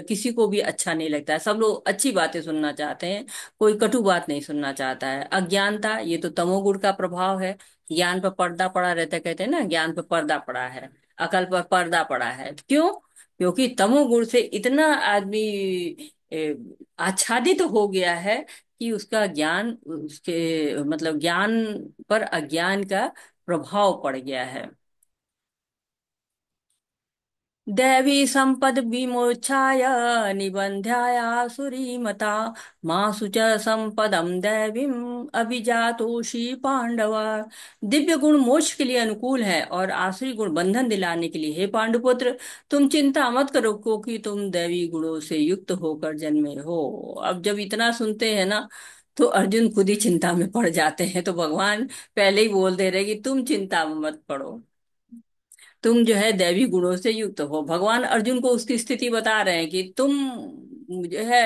किसी को भी अच्छा नहीं लगता है। सब लोग अच्छी बातें सुनना चाहते हैं, कोई कटु बात नहीं सुनना चाहता है। अज्ञानता, ये तो तमोगुण का प्रभाव है। ज्ञान पर पर्दा पड़ा रहता है, कहते हैं ना, ज्ञान पर पर्दा पड़ा है, अकल पर पर्दा पड़ा है। क्यों? क्योंकि तमोगुण से इतना आदमी ए, आच्छादित हो गया है कि उसका ज्ञान, उसके मतलब ज्ञान पर अज्ञान का प्रभाव पड़ गया है। दैवी संपद विमोक्षाय निबंध्यायासुरी मता, मासु च संपदम दैवीम अभिजातोषी पांडवा। दिव्य गुण मोक्ष के लिए अनुकूल है और आसुरी गुण बंधन दिलाने के लिए। हे पांडुपुत्र, तुम चिंता मत करो, क्योंकि तुम दैवी गुणों से युक्त होकर जन्मे हो। अब जब इतना सुनते हैं ना, तो अर्जुन खुद ही चिंता में पड़ जाते हैं। तो भगवान पहले ही बोल दे रहे कि तुम चिंता में मत पड़ो, तुम जो है दैवी गुणों से युक्त हो। भगवान अर्जुन को उसकी स्थिति बता रहे हैं कि तुम जो है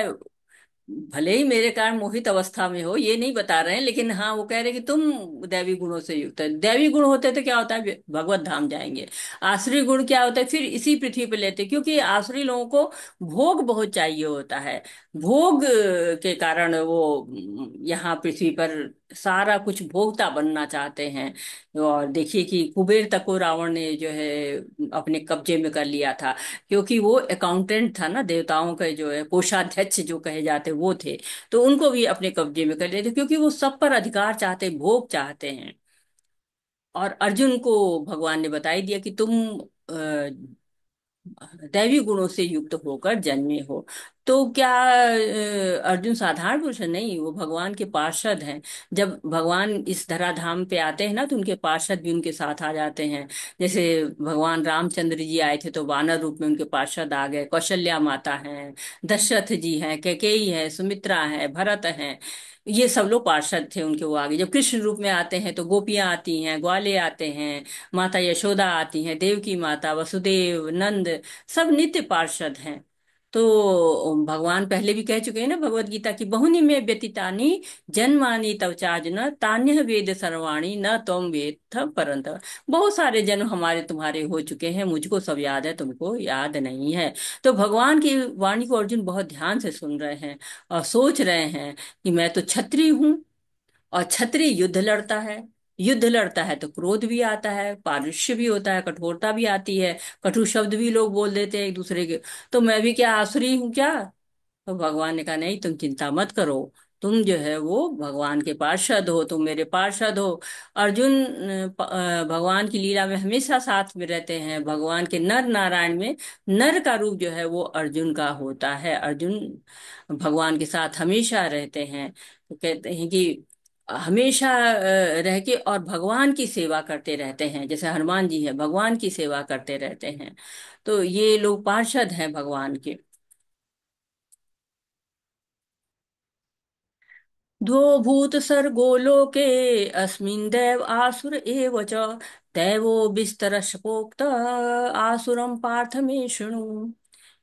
भले ही मेरे कारण मोहित अवस्था में हो, ये नहीं बता रहे हैं, लेकिन हाँ वो कह रहे हैं कि तुम दैवी गुणों से युक्त है। दैवी गुण होते तो क्या होता है? भगवत धाम जाएंगे। आसुरी गुण क्या होता है? फिर इसी पृथ्वी पे लेते, क्योंकि आसुरी लोगों को भोग बहुत चाहिए होता है। भोग के कारण वो यहाँ पृथ्वी पर सारा कुछ भोगता बनना चाहते हैं। और देखिए कि कुबेर तक को रावण ने जो है अपने कब्जे में कर लिया था, क्योंकि वो अकाउंटेंट था ना, देवताओं के जो है कोषाध्यक्ष जो कहे जाते वो थे। तो उनको भी अपने कब्जे में कर लिए थे, क्योंकि वो सब पर अधिकार चाहते, भोग चाहते हैं। और अर्जुन को भगवान ने बता ही दिया कि तुम दैवी गुणों से युक्त होकर जन्मे हो। तो क्या अर्जुन साधारण पुरुष है? नहीं, वो भगवान के पार्षद हैं। जब भगवान इस धराधाम पे आते हैं ना, तो उनके पार्षद भी उनके साथ आ जाते हैं। जैसे भगवान रामचंद्र जी आए थे तो वानर रूप में उनके पार्षद आ गए। कौशल्या माता हैं, दशरथ जी हैं, कैकेयी है, सुमित्रा है, भरत हैं। ये सब लोग पार्षद थे उनके, वो आगे। जब कृष्ण रूप में आते हैं तो गोपियां आती हैं, ग्वाले आते हैं, माता यशोदा आती हैं, देवकी माता, वसुदेव, नंद, सब नित्य पार्षद हैं। तो भगवान पहले भी कह चुके हैं ना भगवत गीता की, बहुनि में व्यतीतानि जन्मानि तव चार्जुन, तान्यः वेद सर्वाणि न त्वं वेत्थ परंत। बहुत सारे जन्म हमारे तुम्हारे हो चुके हैं, मुझको सब याद है, तुमको याद नहीं है। तो भगवान की वाणी को अर्जुन बहुत ध्यान से सुन रहे हैं और सोच रहे हैं कि मैं तो क्षत्रिय हूँ, और क्षत्रिय युद्ध लड़ता है। युद्ध लड़ता है तो क्रोध भी आता है, पारुष्य भी होता है, कठोरता भी आती है, कटु शब्द भी लोग बोल देते हैं एक दूसरे के। तो मैं भी क्या आसुरी हूँ क्या? तो भगवान ने कहा नहीं, तुम चिंता मत करो, तुम जो है वो भगवान के पार्षद हो, तुम मेरे पार्षद हो। अर्जुन भगवान की लीला में हमेशा साथ में रहते हैं। भगवान के नर नारायण में नर का रूप जो है वो अर्जुन का होता है। अर्जुन भगवान के साथ हमेशा रहते हैं। तो कहते हैं कि हमेशा रह के और भगवान की सेवा करते रहते हैं। जैसे हनुमान जी है, भगवान की सेवा करते रहते हैं। तो ये लोग पार्षद हैं भगवान के। द्वौ भूत सर्गो लोके अस्मिन् दैव आसुर एव च दैवो विस्तरशपोक्त आसुरम पार्थ मे शृणु।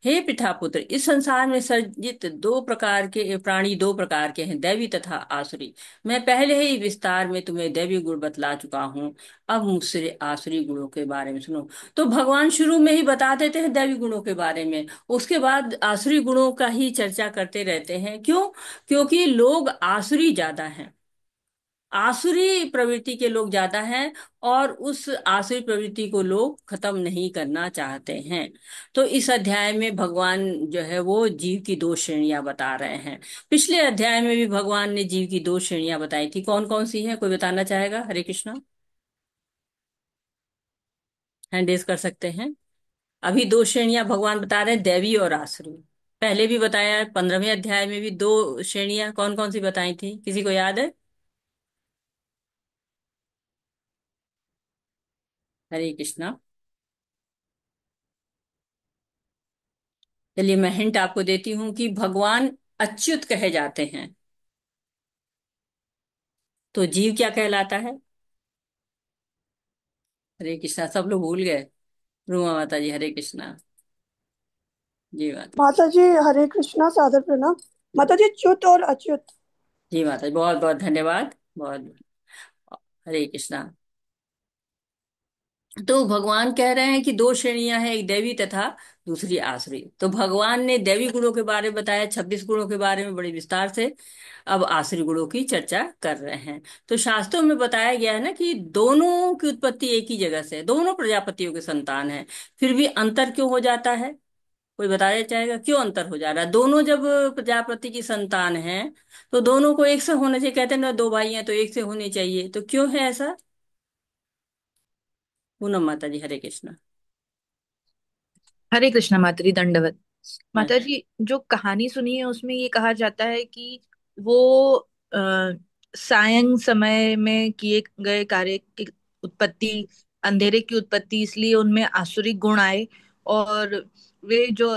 हे पितापुत्र, इस संसार में सर्जित दो प्रकार के प्राणी दो प्रकार के हैं, दैवी तथा आसुरी। मैं पहले ही विस्तार में तुम्हें दैवी गुण बतला चुका हूँ। अब मुझसे आसुरी गुणों के बारे में सुनो। तो भगवान शुरू में ही बता देते हैं दैवी गुणों के बारे में, उसके बाद आसुरी गुणों का ही चर्चा करते रहते हैं। क्यों? क्योंकि लोग आसुरी ज्यादा हैं, आसुरी प्रवृत्ति के लोग ज्यादा हैं, और उस आसुरी प्रवृत्ति को लोग खत्म नहीं करना चाहते हैं। तो इस अध्याय में भगवान जो है वो जीव की दो श्रेणियां बता रहे हैं। पिछले अध्याय में भी भगवान ने जीव की दो श्रेणियां बताई थी, कौन कौन सी है, कोई बताना चाहेगा? हरे कृष्णा, हैंड रेज कर सकते हैं। अभी दो श्रेणियां भगवान बता रहे हैं, दैवी और आसुरी। पहले भी बताया, 15वें अध्याय में भी दो श्रेणियां कौन कौन सी बताई थी, किसी को याद है? हरे कृष्णा। चलिए मैं हिंट आपको देती हूँ कि भगवान अच्युत कहे जाते हैं। तो जीव क्या कहलाता है? हरे कृष्णा, सब लोग भूल गए। रुमा माता जी, हरे कृष्णा। जी माता। माता जी हरे कृष्णा, सादर प्रणाम। माता जी च्युत और अच्युत। जी माता जी, बहुत बहुत धन्यवाद। बहुत हरे कृष्णा। तो भगवान कह रहे हैं कि दो श्रेणियां हैं, एक दैवी तथा दूसरी आसुरी। तो भगवान ने दैवी गुणों के बारे में बताया, 26 गुणों के बारे में बड़े विस्तार से। अब आसुरी गुणों की चर्चा कर रहे हैं। तो शास्त्रों में बताया गया है ना कि दोनों की उत्पत्ति एक ही जगह से है, दोनों प्रजापतियों के संतान हैं। फिर भी अंतर क्यों हो जाता है? कोई बताया चाहेगा क्यों अंतर हो जा रहा है? दोनों जब प्रजापति की संतान हैं तो दोनों को एक से होना चाहिए, कहते हैं ना दो भाई हैं तो एक से होने चाहिए, तो क्यों है ऐसा? पूनम माता जी, हरे कृष्णा। हरे कृष्णा माता जी, दंडवत। हाँ। माता जी, जो कहानी सुनी है उसमें ये कहा जाता है कि वो आ, सायं समय में किए गए कार्य की उत्पत्ति, अंधेरे की उत्पत्ति, इसलिए उनमें आसुरिक गुण आए। और वे जो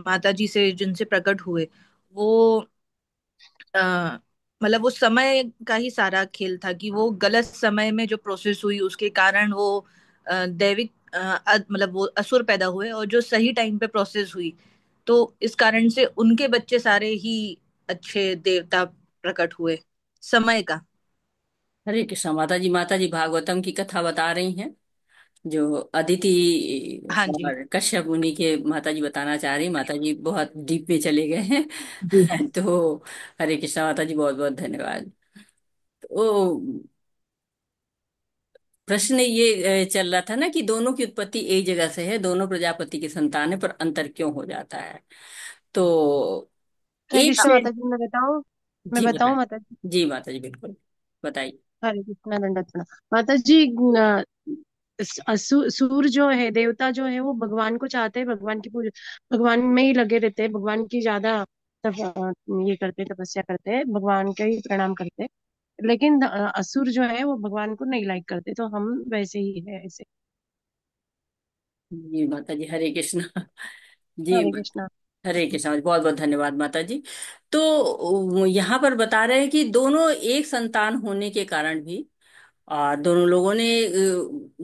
माता जी से जिनसे प्रकट हुए वो मतलब वो समय का ही सारा खेल था कि वो गलत समय में जो प्रोसेस हुई उसके कारण वो दैविक मतलब वो असुर पैदा हुए, और जो सही टाइम पे प्रोसेस हुई तो इस कारण से उनके बच्चे सारे ही अच्छे देवता प्रकट हुए समय का। हरे कृष्णा माता जी। माता जी भागवतम की कथा बता रही हैं, जो अदिति हाँ जी। और कश्यप मुनि के माता जी बताना चाह रही। माता जी बहुत डीप में चले गए जी हाँ। हैं। तो हरे कृष्णा माता जी, बहुत बहुत धन्यवाद। तो प्रश्न ये चल रहा था ना कि दोनों की उत्पत्ति एक जगह से है, दोनों प्रजापति की संतान है, पर अंतर क्यों हो जाता है? तो हरे एक कृष्ण से। माता जी, मैं बताऊं? मैं जी बताऊं बताइए। माता जी? जी माता जी, बिल्कुल बताइए। हरे कृष्ण, दंडवत प्रणाम। माता जी, सूर जो है, देवता जो है, वो भगवान को चाहते हैं, भगवान की पूजा, भगवान में ही लगे रहते हैं, भगवान की ज्यादा ये करते हैं, तपस्या करते हैं, भगवान के ही प्रणाम करते हैं। लेकिन असुर जो है वो भगवान को नहीं लाइक करते, तो हम वैसे ही है ऐसे। जी माता जी, हरे कृष्णा। जी हरे कृष्णा। हरे कृष्णा, बहुत बहुत धन्यवाद माता जी। तो यहाँ पर बता रहे हैं कि दोनों एक संतान होने के कारण भी, और दोनों लोगों ने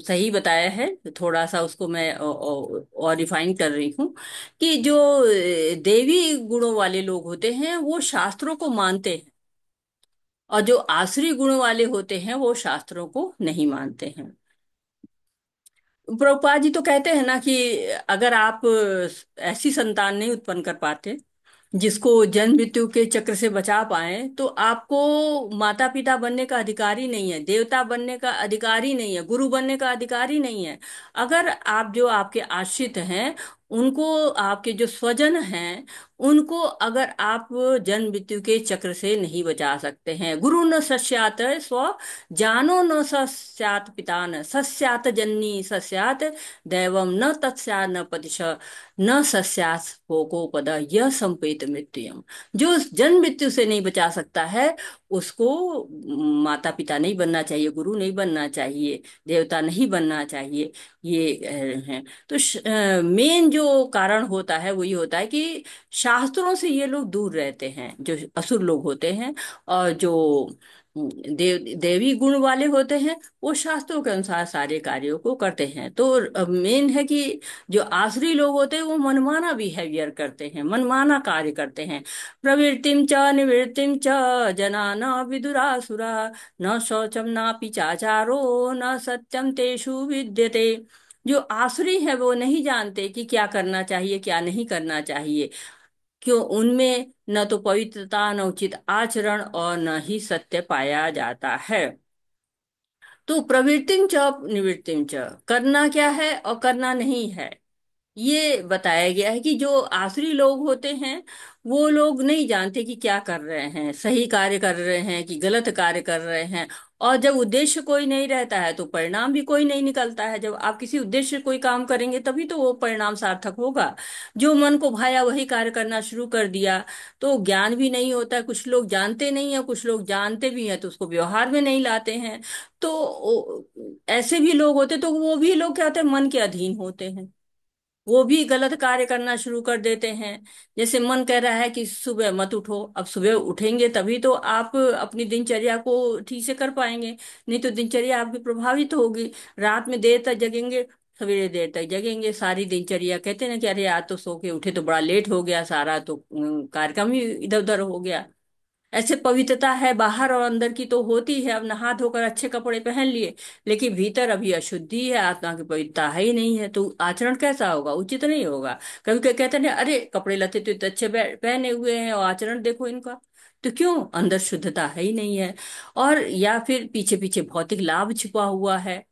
सही बताया है। थोड़ा सा उसको मैं और रिफाइन कर रही हूँ कि जो देवी गुणों वाले लोग होते हैं वो शास्त्रों को मानते हैं, और जो आसुरी गुणों वाले होते हैं वो शास्त्रों को नहीं मानते हैं। प्रभुपाद जी तो कहते हैं ना कि अगर आप ऐसी संतान नहीं उत्पन्न कर पाते जिसको जन्म मृत्यु के चक्र से बचा पाए, तो आपको माता पिता बनने का अधिकार ही नहीं है, देवता बनने का अधिकार ही नहीं है, गुरु बनने का अधिकार ही नहीं है। अगर आप जो आपके आश्रित हैं, उनको, आपके जो स्वजन हैं, उनको अगर आप जन्म मृत्यु के चक्र से नहीं बचा सकते हैं। गुरु न सस्यात स्व जानो न सस्यात पिता न सस्यात जननी सस्यात दैवम न तत्स्यात् न पतिश न सस्यात् भोगोपद यह संपेत मृत्युम। जो जन्म मृत्यु से नहीं बचा सकता है उसको माता पिता नहीं बनना चाहिए, गुरु नहीं बनना चाहिए, देवता नहीं बनना चाहिए। ये है। तो मेन जो कारण होता है वो ये होता है कि शास्त्रों से ये लोग दूर रहते हैं, जो असुर लोग होते हैं। और जो देवी गुण वाले होते हैं वो शास्त्रों के अनुसार सारे कार्यों को करते हैं। तो मेन है कि जो आसुरी लोग होते हैं वो मनमाना बिहेवियर करते हैं, मनमाना कार्य करते हैं। प्रवृत्तिम च निवृत्तिम च जना न विदुरासुरा न शौचम नापि चाचारो न सत्यम तेषु विद्यते। जो आसुरी है वो नहीं जानते कि क्या करना चाहिए क्या नहीं करना चाहिए। क्यों? उनमें न तो पवित्रता, न उचित आचरण और न ही सत्य पाया जाता है। तो प्रवृत्तिं च निवृत्तिं च, करना क्या है और करना नहीं है ये बताया गया है। कि जो आसुरी लोग होते हैं वो लोग नहीं जानते कि क्या कर रहे हैं, सही कार्य कर रहे हैं कि गलत कार्य कर रहे हैं। और जब उद्देश्य कोई नहीं रहता है तो परिणाम भी कोई नहीं निकलता है। जब आप किसी उद्देश्य से कोई काम करेंगे तभी तो वो परिणाम सार्थक होगा। जो मन को भाया वही कार्य करना शुरू कर दिया तो ज्ञान भी नहीं होता है। कुछ लोग जानते नहीं है, कुछ लोग जानते भी हैं तो उसको व्यवहार में नहीं लाते हैं। तो ऐसे भी लोग होते, तो वो भी लोग क्या होते हैं, मन के अधीन होते हैं। वो भी गलत कार्य करना शुरू कर देते हैं। जैसे मन कह रहा है कि सुबह मत उठो, अब सुबह उठेंगे तभी तो आप अपनी दिनचर्या को ठीक से कर पाएंगे, नहीं तो दिनचर्या आपकी प्रभावित होगी। रात में देर तक जगेंगे, सवेरे देर तक जगेंगे, सारी दिनचर्या कहते हैं ना कि अरे आज तो सो के उठे तो बड़ा लेट हो गया, सारा तो कार्यक्रम ही इधर उधर हो गया। ऐसे पवित्रता है बाहर और अंदर की तो होती है। अब नहा धोकर अच्छे कपड़े पहन लिए लेकिन भीतर अभी अशुद्धि है, आत्मा की पवित्रता है ही नहीं है, तो आचरण कैसा होगा? उचित नहीं होगा। कभी कभी कहते हैं अरे कपड़े लते तो इतने अच्छे पहने हुए हैं और आचरण देखो इनका। तो क्यों? अंदर शुद्धता है ही नहीं है। और या फिर पीछे पीछे भौतिक लाभ छुपा हुआ है।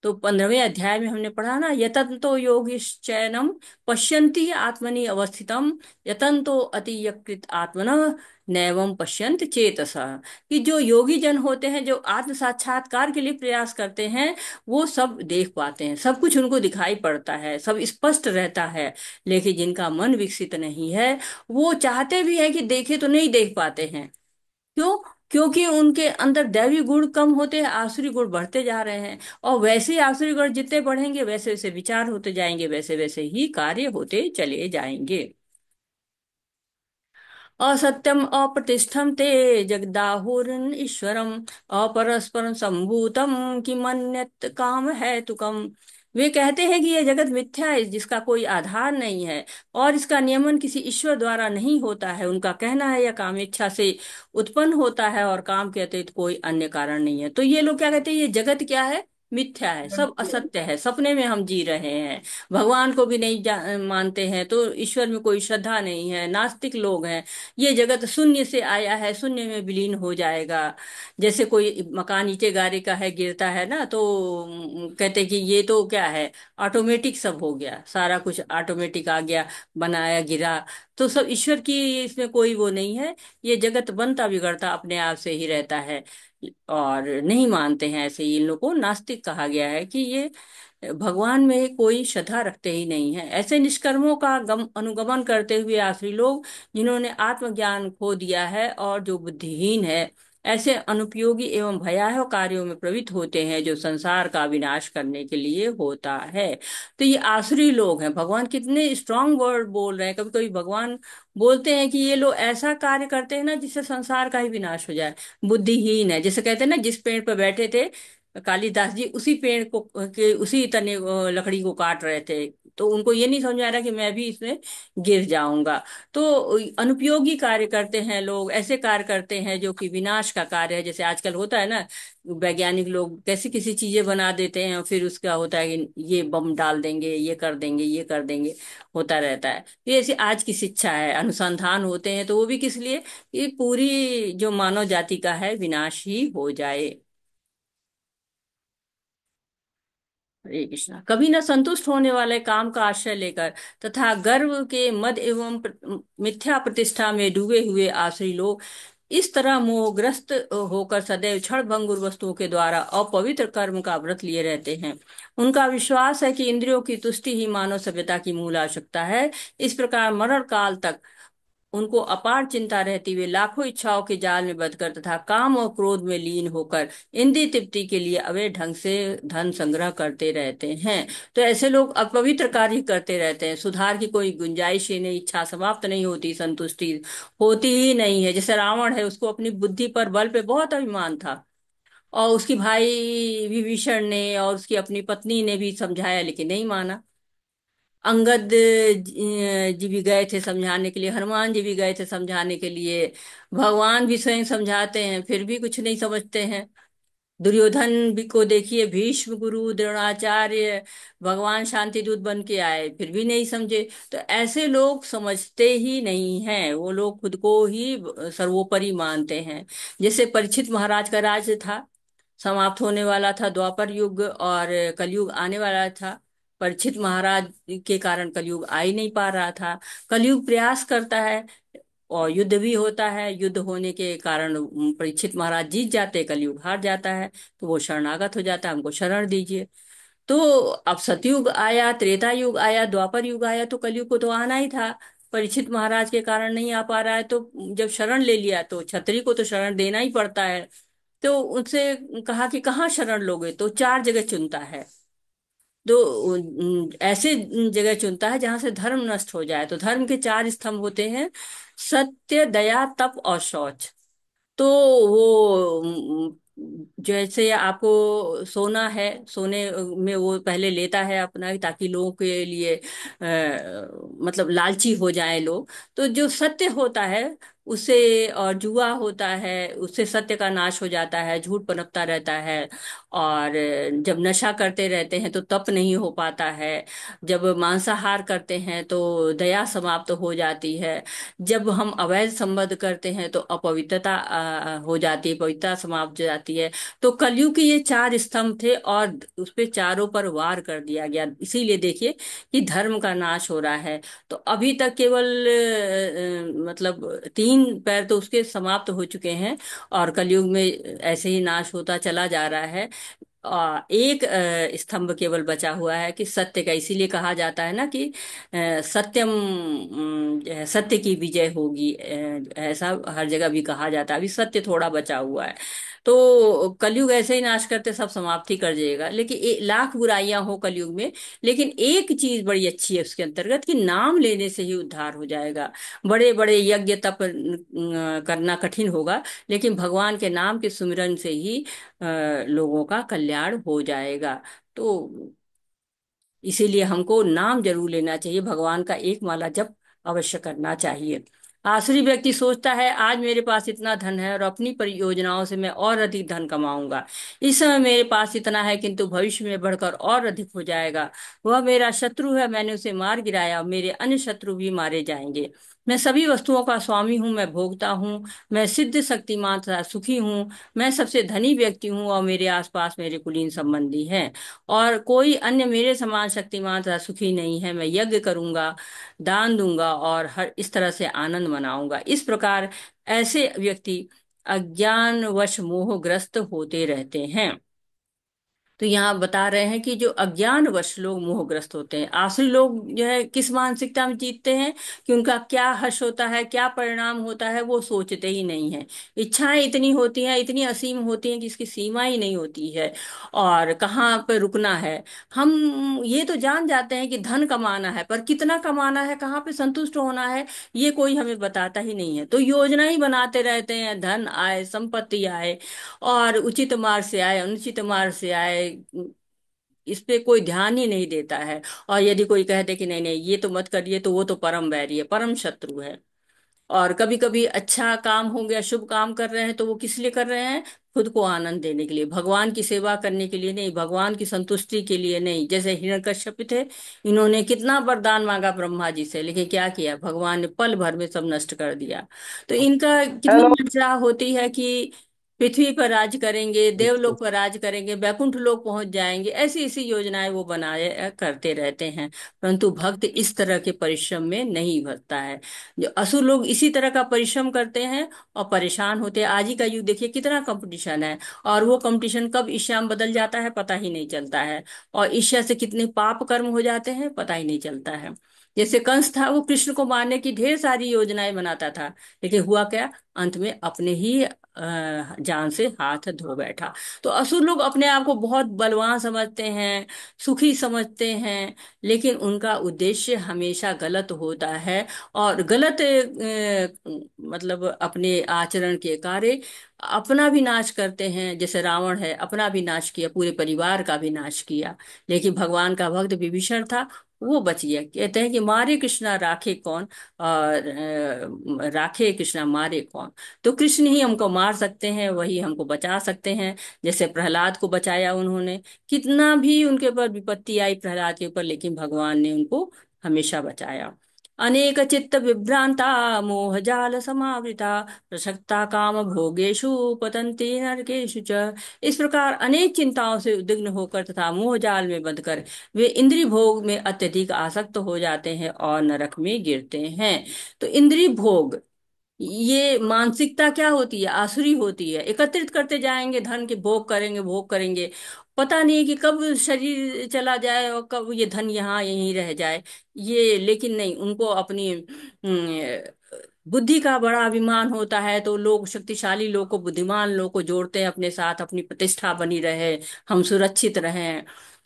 तो 15वें अध्याय में हमने पढ़ा ना, यतन्तो योगिश्चैनम पश्यन्ति आत्मनि अवस्थितम यतन्तो अतियकृत आत्मन नैवम पश्यन्त चेतसा। कि जो योगी जन होते हैं, जो आत्म साक्षात्कार के लिए प्रयास करते हैं, वो सब देख पाते हैं, सब कुछ उनको दिखाई पड़ता है, सब स्पष्ट रहता है। लेकिन जिनका मन विकसित नहीं है वो चाहते भी है कि देखे तो नहीं देख पाते हैं। क्यों? क्योंकि उनके अंदर दैवी गुण कम होते हैं, आसुरी गुण बढ़ते जा रहे हैं। और वैसे ही आसुरी गुण जितने बढ़ेंगे वैसे वैसे विचार होते जाएंगे, वैसे वैसे ही कार्य होते चले जाएंगे। असत्यम अप्रतिष्ठम ते जगदाहुरन ईश्वरम अपरस्परम संभूतम किमन्यत काम है तुकम। वे कहते हैं कि यह जगत मिथ्या है, जिसका कोई आधार नहीं है और इसका नियमन किसी ईश्वर द्वारा नहीं होता है। उनका कहना है यह काम इच्छा से उत्पन्न होता है और काम के अतिरिक्त कोई अन्य कारण नहीं है। तो ये लोग क्या कहते हैं, ये जगत क्या है? मिथ्या है, सब असत्य है, सपने में हम जी रहे हैं। भगवान को भी नहीं मानते हैं, तो ईश्वर में कोई श्रद्धा नहीं है, नास्तिक लोग हैं। ये जगत शून्य से आया है, शून्य में विलीन हो जाएगा। जैसे कोई मकान नीचे गारे का है, गिरता है ना, तो कहते कि ये तो क्या है, ऑटोमेटिक सब हो गया, सारा कुछ ऑटोमेटिक आ गया, बनाया गिरा। तो सब ईश्वर की इसमें कोई वो नहीं है। ये जगत बनता बिगड़ता अपने आप से ही रहता है। और नहीं मानते हैं, ऐसे ही इन लोगों को नास्तिक कहा गया है कि ये भगवान में कोई श्रद्धा रखते ही नहीं है। ऐसे निष्कर्मों का अनुगमन करते हुए आखिरी लोग, जिन्होंने आत्मज्ञान खो दिया है और जो बुद्धिहीन है, ऐसे अनुपयोगी एवं भयावह कार्यों में प्रवृत्त होते हैं जो संसार का विनाश करने के लिए होता है। तो ये आसुरी लोग हैं। भगवान कितने स्ट्रांग वर्ड बोल रहे हैं। कभी कभी भगवान बोलते हैं कि ये लोग ऐसा कार्य करते हैं ना जिससे संसार का ही विनाश हो जाए। बुद्धिहीन है, जैसे कहते हैं ना, जिस पेड़ पर बैठे थे कालिदास जी, उसी पेड़ को के उसी तने लकड़ी को काट रहे थे, तो उनको ये नहीं समझ आ रहा कि मैं भी इसमें गिर जाऊंगा। तो अनुपयोगी कार्य करते हैं लोग, ऐसे कार्य करते हैं जो कि विनाश का कार्य है। जैसे आजकल होता है ना, वैज्ञानिक लोग कैसी कैसी चीजें बना देते हैं और फिर उसका होता है कि ये बम डाल देंगे, ये कर देंगे, ये कर देंगे, होता रहता है। तो ये ऐसी आज की शिक्षा है, अनुसंधान होते हैं तो वो भी किस लिए? ये पूरी जो मानव जाति का है विनाश ही हो जाए। हरे कृष्णा। कभी न संतुष्ट होने वाले काम का आश्रय लेकर तथा गर्व के मद एवं मिथ्या प्रतिष्ठा में डूबे हुए आसुरी लोग इस तरह मोहग्रस्त होकर सदैव क्षण भंगुर वस्तुओं के द्वारा अपवित्र कर्म का व्रत लिए रहते हैं। उनका विश्वास है कि इंद्रियों की तुष्टि ही मानव सभ्यता की मूल आवश्यकता है। इस प्रकार मरण काल तक उनको अपार चिंता रहती हुई लाखों इच्छाओं के जाल में बंधकर तथा काम और क्रोध में लीन होकर इंद्रिय तृप्ति के लिए अवैध ढंग से धन संग्रह करते रहते हैं। तो ऐसे लोग अपवित्र कार्य करते रहते हैं, सुधार की कोई गुंजाइश ही नहीं, इच्छा समाप्त नहीं होती, संतुष्टि होती ही नहीं है। जैसे रावण है, उसको अपनी बुद्धि पर, बल पे बहुत अभिमान था, और उसकी भाई विभीषण ने और उसकी अपनी पत्नी ने भी समझाया लेकिन नहीं माना। अंगद जी भी गए थे समझाने के लिए, हनुमान जी भी गए थे समझाने के लिए, भगवान भी स्वयं समझाते हैं फिर भी कुछ नहीं समझते हैं। दुर्योधन भी को देखिए, भीष्म गुरु, द्रोणाचार्य, भगवान शांति दूत बन के आए फिर भी नहीं समझे। तो ऐसे लोग समझते ही नहीं हैं, वो लोग खुद को ही सर्वोपरि मानते हैं। जैसे परीक्षित महाराज का राज्य था, समाप्त होने वाला था द्वापर युग और कलयुग आने वाला था। परीक्षित महाराज के कारण कलयुग आ ही नहीं पा रहा था। कलयुग प्रयास करता है और युद्ध भी होता है, युद्ध होने के कारण परीक्षित महाराज जीत जाते, कलयुग हार जाता है। तो वो शरणागत हो जाता है, हमको शरण दीजिए। तो अब सतयुग आया, त्रेता युग आया, द्वापर युग आया, तो कलयुग को तो आना ही था। परीक्षित महाराज के कारण नहीं आ पा रहा है, तो जब शरण ले लिया तो क्षत्रिय को तो शरण देना ही पड़ता है। तो उनसे कहा कि कहाँ शरण लोगे, तो चार जगह चुनता है। तो ऐसे जगह चुनता है जहां से धर्म नष्ट हो जाए। तो धर्म के चार स्तंभ होते हैं, सत्य, दया, तप और शौच। तो वो जैसे आपको सोना है, सोने में वो पहले लेता है अपना, ताकि लोगों के लिए मतलब लालची हो जाए लोग। तो जो सत्य होता है उससे, और जुआ होता है उससे सत्य का नाश हो जाता है, झूठ पनपता रहता है। और जब नशा करते रहते हैं तो तप नहीं हो पाता है। जब मांसाहार करते हैं तो दया समाप्त हो जाती है। जब हम अवैध संबंध करते हैं तो अपवित्रता हो जाती है, पवित्रता समाप्त हो जाती है। तो कलयुग के ये चार स्तंभ थे और उस पे चारों पर वार कर दिया गया। इसीलिए देखिए कि धर्म का नाश हो रहा है। तो अभी तक केवल मतलब तीन पैर तो उसके समाप्त हो चुके हैं, और कलयुग में ऐसे ही नाश होता चला जा रहा है। एक स्तंभ केवल बचा हुआ है कि सत्य का। इसीलिए कहा जाता है ना कि सत्यम, सत्य की विजय होगी, ऐसा हर जगह भी कहा जाता है। अभी सत्य थोड़ा बचा हुआ है। तो कलयुग ऐसे ही नाश करते सब समाप्ति कर जाएगा। लेकिन लाख बुराइयां हो कलयुग में, लेकिन एक चीज बड़ी अच्छी है उसके अंतर्गत कि नाम लेने से ही उद्धार हो जाएगा। बड़े बड़े यज्ञ तप करना कठिन होगा, लेकिन भगवान के नाम के सुमिरन से ही लोगों का कल्याण हो जाएगा। तो इसीलिए हमको नाम जरूर लेना चाहिए, भगवान का एक माला जप अवश्य करना चाहिए। आसुरी व्यक्ति सोचता है आज मेरे पास इतना धन है और अपनी परियोजनाओं से मैं और अधिक धन कमाऊंगा। इस समय मेरे पास इतना है, किंतु भविष्य में बढ़कर और अधिक हो जाएगा। वह मेरा शत्रु है, मैंने उसे मार गिराया, मेरे अन्य शत्रु भी मारे जाएंगे। मैं सभी वस्तुओं का स्वामी हूँ, मैं भोगता हूँ, मैं सिद्ध शक्तिमान तथा सुखी हूँ, मैं सबसे धनी व्यक्ति हूँ और मेरे आसपास मेरे कुलीन संबंधी हैं, और कोई अन्य मेरे समान शक्तिमान तथा सुखी नहीं है। मैं यज्ञ करूंगा, दान दूंगा और हर इस तरह से आनंद मनाऊंगा। इस प्रकार ऐसे व्यक्ति अज्ञानवश मोहग्रस्त होते रहते हैं। तो यहाँ बता रहे हैं कि जो अज्ञानवश लोग मोहग्रस्त होते हैं, आसुरी लोग जो है किस मानसिकता में जीतते हैं कि उनका क्या हर्ष होता है, क्या परिणाम होता है, वो सोचते ही नहीं है। इच्छाएं इतनी होती हैं, इतनी असीम होती हैं कि इसकी सीमा ही नहीं होती है, और कहाँ पे रुकना है। हम ये तो जान जाते हैं कि धन कमाना है, पर कितना कमाना है, कहाँ पे संतुष्ट होना है, ये कोई हमें बताता ही नहीं है। तो योजना ही बनाते रहते हैं, धन आए, संपत्ति आए, और उचित मार्ग से आए, अनुचित मार्ग से आए, इस पे कोई ध्यान ही नहीं देता है। और यदि कोई कहते कि नहीं नहीं ये तो मत करिए, तो वो तो परम वैरी है, परम शत्रु है। और कभी कभी अच्छा काम हो गया, शुभ काम कर रहे हैं, तो वो किस लिए कर रहे हैं, खुद को आनंद देने के लिए, भगवान की सेवा करने के लिए नहीं, भगवान की संतुष्टि के लिए नहीं। जैसे हिरण्यकश्यप थे, इन्होंने कितना वरदान मांगा ब्रह्मा जी से, लेकिन क्या किया, भगवान ने पल भर में सब नष्ट कर दिया। तो इनका कितनी हेलो। मंशा होती है कि पृथ्वी पर राज करेंगे, अच्छा। देवलोक पर राज करेंगे, बैकुंठ लोक पहुंच जाएंगे, ऐसी ऐसी योजनाएं वो बनाए करते रहते हैं। परंतु भक्त इस तरह के परिश्रम में नहीं भरता है। जो असुर लोग इसी तरह का परिश्रम करते हैं और परेशान होते हैं। आज ही का युग देखिए, कितना कंपटीशन है, और वो कंपटीशन कब ईर्ष्या में बदल जाता है पता ही नहीं चलता है। और ईर्ष्या से कितने पाप कर्म हो जाते हैं पता ही नहीं चलता है। जैसे कंस था, वो कृष्ण को मारने की ढेर सारी योजनाएं बनाता था, लेकिन हुआ क्या, अंत में अपने ही जान से हाथ धो बैठा। तो असुर लोग अपने आप को बहुत बलवान समझते हैं, सुखी समझते हैं, लेकिन उनका उद्देश्य हमेशा गलत होता है। और गलत मतलब अपने आचरण के कार्य अपना भी नाश करते हैं। जैसे रावण है, अपना भी नाश किया, पूरे परिवार का भी नाश किया। लेकिन भगवान का भक्त विभीषण था, वो बच गया। कहते हैं कि मारे कृष्णा राखे कौन, और राखे कृष्णा मारे कौन। तो कृष्ण ही हमको मार सकते हैं, वही हमको बचा सकते हैं। जैसे प्रहलाद को बचाया उन्होंने, कितना भी उनके ऊपर विपत्ति आई प्रहलाद के ऊपर, लेकिन भगवान ने उनको हमेशा बचाया। अनेक चित्त विभ्रांता मोह जाल समावृता प्रसक्ता काम भोगेषु पतन्ति नरकेषु च। इस प्रकार अनेक चिंताओं से उद्विग्न होकर तथा मोह जाल में बंधकर वे इंद्रिय भोग में अत्यधिक आसक्त हो जाते हैं और नरक में गिरते हैं। तो इंद्रिय भोग, ये मानसिकता क्या होती है, आसुरी होती है। एकत्रित करते जाएंगे धन के, भोग करेंगे भोग करेंगे, पता नहीं है कि कब शरीर चला जाए और कब ये धन यहाँ यहीं रह जाए। ये लेकिन नहीं, उनको अपनी बुद्धि का बड़ा अभिमान होता है, तो लोग शक्तिशाली लोग को, बुद्धिमान लोग को जोड़ते हैं अपने साथ, अपनी प्रतिष्ठा बनी रहे, हम सुरक्षित रहें।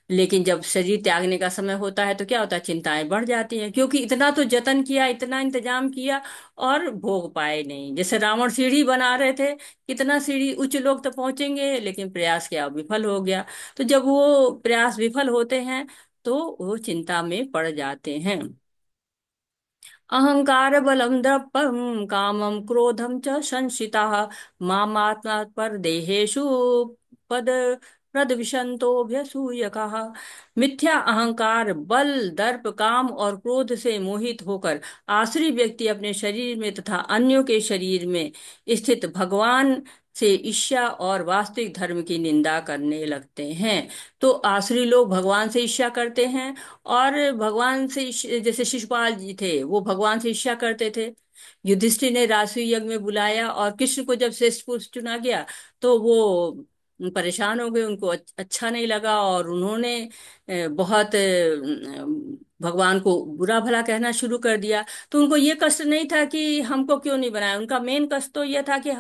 लेकिन जब शरीर त्यागने का समय होता है तो क्या होता है, चिंताएं बढ़ जाती हैं, क्योंकि इतना तो जतन किया, इतना इंतजाम किया और भोग पाए नहीं। जैसे रावण सीढ़ी बना रहे थे, कितना सीढ़ी उच्च लोग तक पहुंचेंगे, लेकिन प्रयास किया, विफल हो गया। तो जब वो प्रयास विफल होते हैं तो वो चिंता में पड़ जाते हैं। अहंकार बलम दर्पम कामम क्रोधम च संशिताः मामात्मा पर देहेषु पद प्रद्विषन्तोऽभ्यसूयकाः। मिथ्या अहंकार, बल, दर्प, काम और क्रोध से मोहित होकर आसुरी व्यक्ति अपने शरीर में तथा अन्यों के शरीर में स्थित भगवान से ईर्ष्या और वास्तविक धर्म की निंदा करने लगते हैं। तो आसुरी लोग भगवान से ईर्ष्या करते हैं, और भगवान से जैसे शिशुपाल जी थे, वो भगवान से ईर्ष्या करते थे। युधिष्ठिर ने राजसूय यज्ञ में बुलाया, और कृष्ण को जब श्रेष्ठ पुरुष चुना गया तो वो परेशान हो गए, उनको अच्छा नहीं लगा, और उन्होंने बहुत भगवान को बुरा भला कहना शुरू कर दिया। तो उनको ये कष्ट नहीं था कि हमको क्यों नहीं बनाया, उनका मेन कष्ट तो यह था कि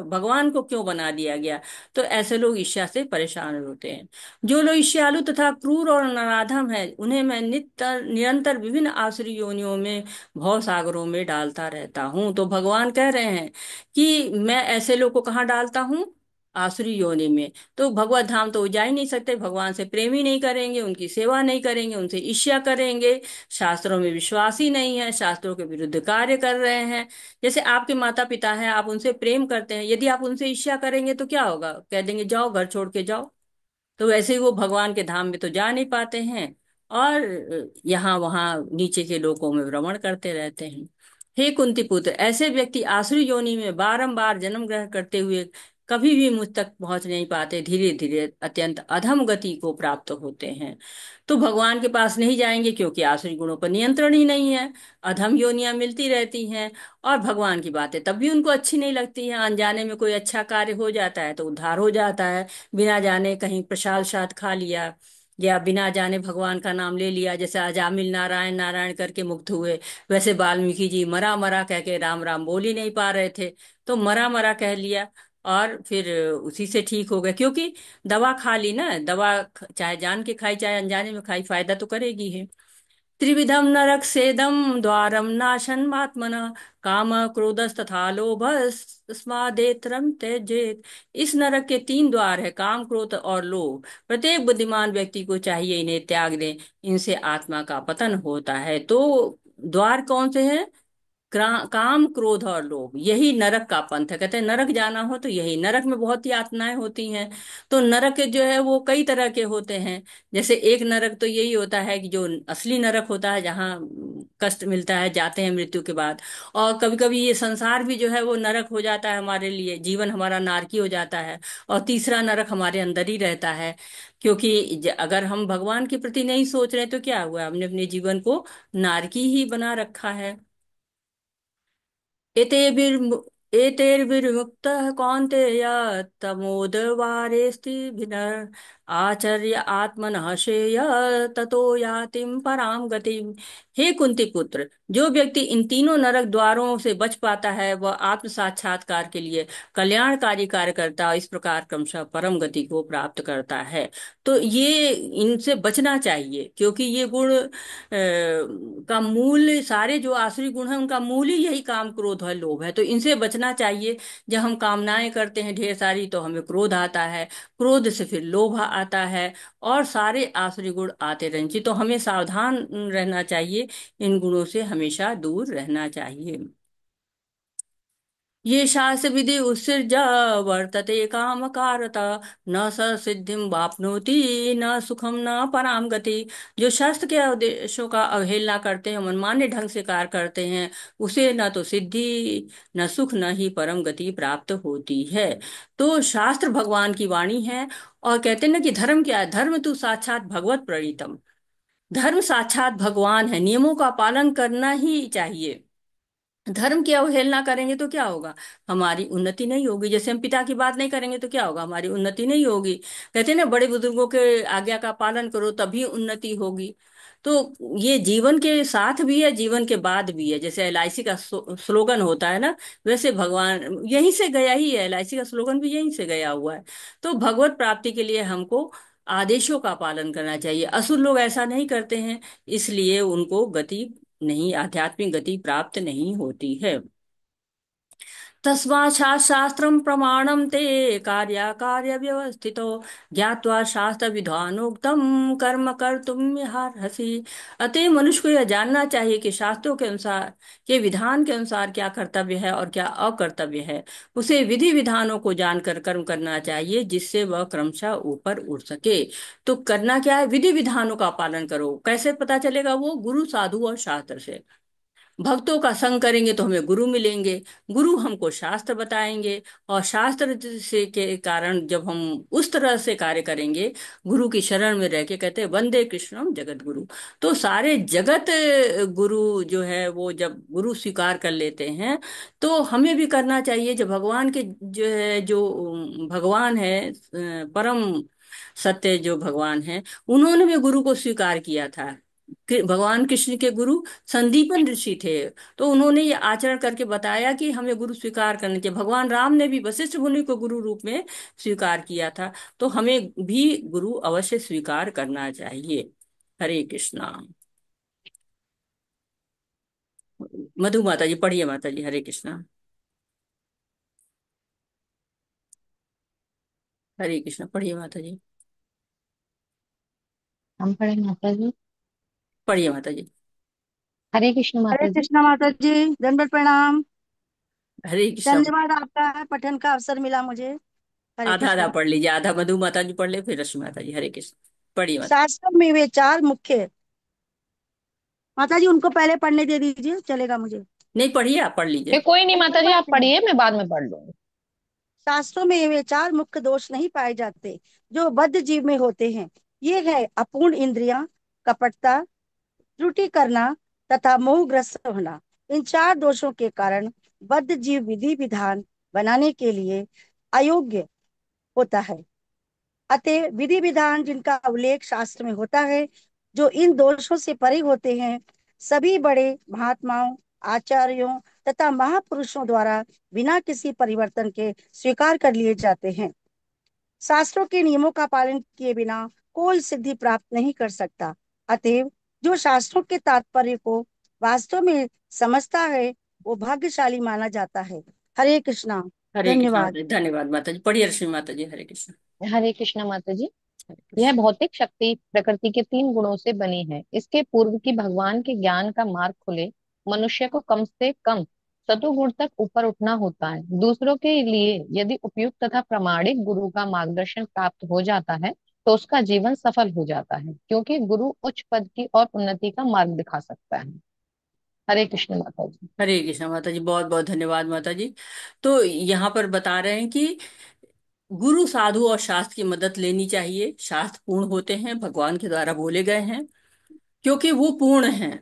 भगवान को क्यों बना दिया गया। तो ऐसे लोग ईर्ष्या से परेशान होते हैं। जो लोग ईर्ष्यालु तथा क्रूर और नराधम है, उन्हें मैं नित्य निरंतर विभिन्न आसुरी योनियों में, भव सागरों में डालता रहता हूँ। तो भगवान कह रहे हैं कि मैं ऐसे लोग को कहाँ डालता हूँ, आसुरी योनि में। तो भगवत धाम तो जा ही नहीं सकते, भगवान से प्रेम ही नहीं करेंगे, उनकी सेवा नहीं करेंगे, उनसे ईर्ष्या करेंगे, शास्त्रों में विश्वास ही नहीं है, शास्त्रों के विरुद्ध कार्य कर रहे हैं। जैसे आपके माता पिता हैं, आप उनसे प्रेम करते हैं, यदि आप उनसे ईर्ष्या करेंगे तो क्या होगा, कह देंगे जाओ घर छोड़ के जाओ। तो वैसे ही वो भगवान के धाम में तो जा नहीं पाते हैं, और यहाँ वहाँ नीचे के लोकों में भ्रमण करते रहते हैं। हे कुंती पुत्र, ऐसे व्यक्ति आसुरी योनि में बारंबार जन्म ग्रहण करते हुए कभी भी मुझ तक पहुंच नहीं पाते, धीरे धीरे अत्यंत अधम गति को प्राप्त होते हैं। तो भगवान के पास नहीं जाएंगे, क्योंकि आसुरी गुणों पर नियंत्रण ही नहीं है, अधम योनियां मिलती रहती हैं। और भगवान की बातें तब भी उनको अच्छी नहीं लगती हैं। अनजाने में कोई अच्छा कार्य हो जाता है तो उद्धार हो जाता है, बिना जाने कहीं प्रसाद शाद खा लिया, या बिना जाने भगवान का नाम ले लिया, जैसे अजामिल नारायण नारायण करके मुक्त हुए, वैसे वाल्मीकि जी मरा मरा कह के राम राम बोल ही नहीं पा रहे थे, तो मरा मरा कह लिया, और फिर उसी से ठीक हो गए। क्योंकि दवा खा ली ना, दवा चाहे जान के खाई चाहे अनजाने में खाई, फायदा तो करेगी है। त्रिविधम नरक सेदम द्वारम नाशन्मात्मना काम क्रोधस्तथा लोभस्मादेत्रम त्यजेत। इस नरक के 3 द्वार है, काम, क्रोध और लोभ। प्रत्येक बुद्धिमान व्यक्ति को चाहिए इन्हें त्याग दें, इनसे आत्मा का पतन होता है। तो द्वार कौन से हैं, काम, क्रोध और लोभ, यही नरक का पंथ है। कहते हैं नरक जाना हो तो यही, नरक में बहुत ही यातनाएं होती हैं। तो नरक जो है वो कई तरह के होते हैं। जैसे एक नरक तो यही होता है कि जो असली नरक होता है, जहाँ कष्ट मिलता है, जाते हैं मृत्यु के बाद। और कभी कभी ये संसार भी जो है वो नरक हो जाता है हमारे लिए, जीवन हमारा नारकी हो जाता है। और तीसरा नरक हमारे अंदर ही रहता है, क्योंकि अगर हम भगवान के प्रति नहीं सोच रहे तो क्या हुआ, हमने अपने जीवन को नारकी ही बना रखा है। एतेभिर्मु एतैर्विर्मुक्तः कौन्तेय तमोदवारेस्तिभिर् आचर्य आत्मनः श्रेय ततो यातिम पराम गतिम। हे कुंती पुत्र, जो व्यक्ति इन तीनों नरक द्वारों से बच पाता है वह आत्म साक्षात्कार के लिए कल्याणकारी कार्य करता है, इस प्रकार क्रमशः परम गति को प्राप्त करता है। तो ये इनसे बचना चाहिए, क्योंकि ये गुण का मूल, सारे जो आसुरी गुण है उनका मूल ही यही काम क्रोध है, लोभ है। तो इनसे बचना चाहिए। जब हम कामनाएं करते हैं ढेर सारी तो हमें क्रोध आता है, क्रोध से फिर लोभ आता है, और सारे आसुरी गुण आते रहें जी। तो हमें सावधान रहना चाहिए, इन गुणों से हमेशा दूर रहना चाहिए। ये शास्त्र विधि उत्सृज्य वर्तते काम कारता, न स सिद्धिं वाप्नोति न सुखम न पराम गति। जो शास्त्र के उद्देश्यों का अवहेलना करते हैं, मनमाने ढंग से कार्य करते हैं, उसे न तो सिद्धि, न सुख, न ही परम गति प्राप्त होती है। तो शास्त्र भगवान की वाणी है। और कहते हैं ना कि धर्म क्या है, धर्म तो साक्षात भगवत प्रणीतम। धर्म साक्षात भगवान है, नियमों का पालन करना ही चाहिए। धर्म की अवहेलना करेंगे तो क्या होगा, हमारी उन्नति नहीं होगी। जैसे हम पिता की बात नहीं करेंगे तो क्या होगा, हमारी उन्नति नहीं होगी। कहते हैं ना, बड़े बुजुर्गों के आज्ञा का पालन करो तभी उन्नति होगी। तो ये जीवन के साथ भी है, जीवन के बाद भी है। जैसे एलआईसी का स्लोगन होता है ना, वैसे भगवान यहीं से गया ही है, एलआईसी का स्लोगन भी यहीं से गया हुआ है। तो भगवत प्राप्ति के लिए हमको आदेशों का पालन करना चाहिए। असुर लोग ऐसा नहीं करते हैं, इसलिए उनको गति नहीं, आध्यात्मिक गति प्राप्त नहीं होती है। तस्मात् शास्त्रं प्रमाणं ते कार्याकार्य व्यवस्थितो, ज्ञात्वा शास्त्र विधानोक्तम कर्म कर्तुमिहार्हसि। अतः मनुष्य को यह जानना चाहिए कि शास्त्रों के अनुसार, के विधान के अनुसार क्या कर्तव्य है और क्या अकर्तव्य है। उसे विधि विधानों को जानकर कर्म करना चाहिए, जिससे वह क्रमशः ऊपर उठ सके। तो करना क्या है, विधि विधानों का पालन करो। कैसे पता चलेगा, वो गुरु साधु और शास्त्र से। भक्तों का संग करेंगे तो हमें गुरु मिलेंगे, गुरु हमको शास्त्र बताएंगे, और शास्त्र से के कारण जब हम उस तरह से कार्य करेंगे, गुरु की शरण में रह के, कहते हैं वंदे कृष्णम जगत गुरु। तो सारे जगत गुरु जो है वो जब गुरु स्वीकार कर लेते हैं, तो हमें भी करना चाहिए। जब भगवान के जो है, जो भगवान है, परम सत्य जो भगवान है, उन्होंने भी गुरु को स्वीकार किया था। भगवान कृष्ण के गुरु संदीपन ऋषि थे, तो उन्होंने ये आचरण करके बताया कि हमें गुरु स्वीकार करना चाहिए। भगवान राम ने भी वशिष्ठ मुनि को गुरु रूप में स्वीकार किया था, तो हमें भी गुरु अवश्य स्वीकार करना चाहिए। हरे कृष्णा। मधु माता जी पढ़िए, माता जी, हरे कृष्णा। हरे कृष्णा, पढ़िए माता जी। हम पढ़े माता जी। पढ़िए माता जी। हरे कृष्ण हरे माता जी। कृष्णा माता जी, दंडवत प्रणाम। हरे कृष्णा। धन्यवाद, आपका पठन का अवसर मिला मुझे। हरे आधा आधा कृष्णा। पढ़ लीजिए, आधा मधु माता जी पढ़ ले, फिर रश्मि माता जी। हरे कृष्ण, पढ़िए माता। शास्त्र में वे चार मुख्य, माता जी उनको पहले पढ़ने दे दीजिए, चलेगा मुझे। नहीं, पढ़िए, आप पढ़ ये लीजिए। कोई नहीं माता जी, आप पढ़िए, मैं बाद में पढ़ लूंगी। शास्त्रों में वे चार मुख्य दोष नहीं पाए जाते जो बद्ध जीव में होते हैं। ये है अपूर्ण इंद्रियां, कपटता, त्रुटि करना तथा मोहग्रस्त होना। इन चार दोषों के कारण बद्ध जीव विधि विधान बनाने के लिए अयोग्य होता है। अतः विधि विधान जिनका उल्लेख शास्त्र में होता है, जो इन दोषों से परे होते हैं, सभी बड़े महात्माओं, आचार्यों तथा महापुरुषों द्वारा बिना किसी परिवर्तन के स्वीकार कर लिए जाते हैं। शास्त्रों के नियमों का पालन किए बिना कोई सिद्धि प्राप्त नहीं कर सकता। अतएव जो शास्त्रों के तात्पर्य को वास्तव में समझता है, वो भाग्यशाली माना जाता है। हरे कृष्णा। हरे कृष्ण माता धन्यवाद। जी, धन्यवाद माता जी। पढ़िए रश्मि माता जी। हरे कृष्ण। हरे कृष्ण माता जी। हरे यह कृष्ण। भौतिक शक्ति प्रकृति के तीन गुणों से बनी है। इसके पूर्व की भगवान के ज्ञान का मार्ग खुले, मनुष्य को कम से कम सतुगुण तक ऊपर उठना होता है। दूसरों के लिए यदि उपयुक्त तथा प्रामाणिक गुरु का मार्गदर्शन प्राप्त हो जाता है तो उसका जीवन सफल हो जाता है, क्योंकि गुरु उच्च पद की और उन्नति का मार्ग दिखा सकता है। हरे कृष्ण माता जी। हरे कृष्ण माता जी, बहुत बहुत धन्यवाद माता जी। तो यहाँ पर बता रहे हैं कि गुरु साधु और शास्त्र की मदद लेनी चाहिए। शास्त्र पूर्ण होते हैं, भगवान के द्वारा बोले गए हैं, क्योंकि वो पूर्ण हैं।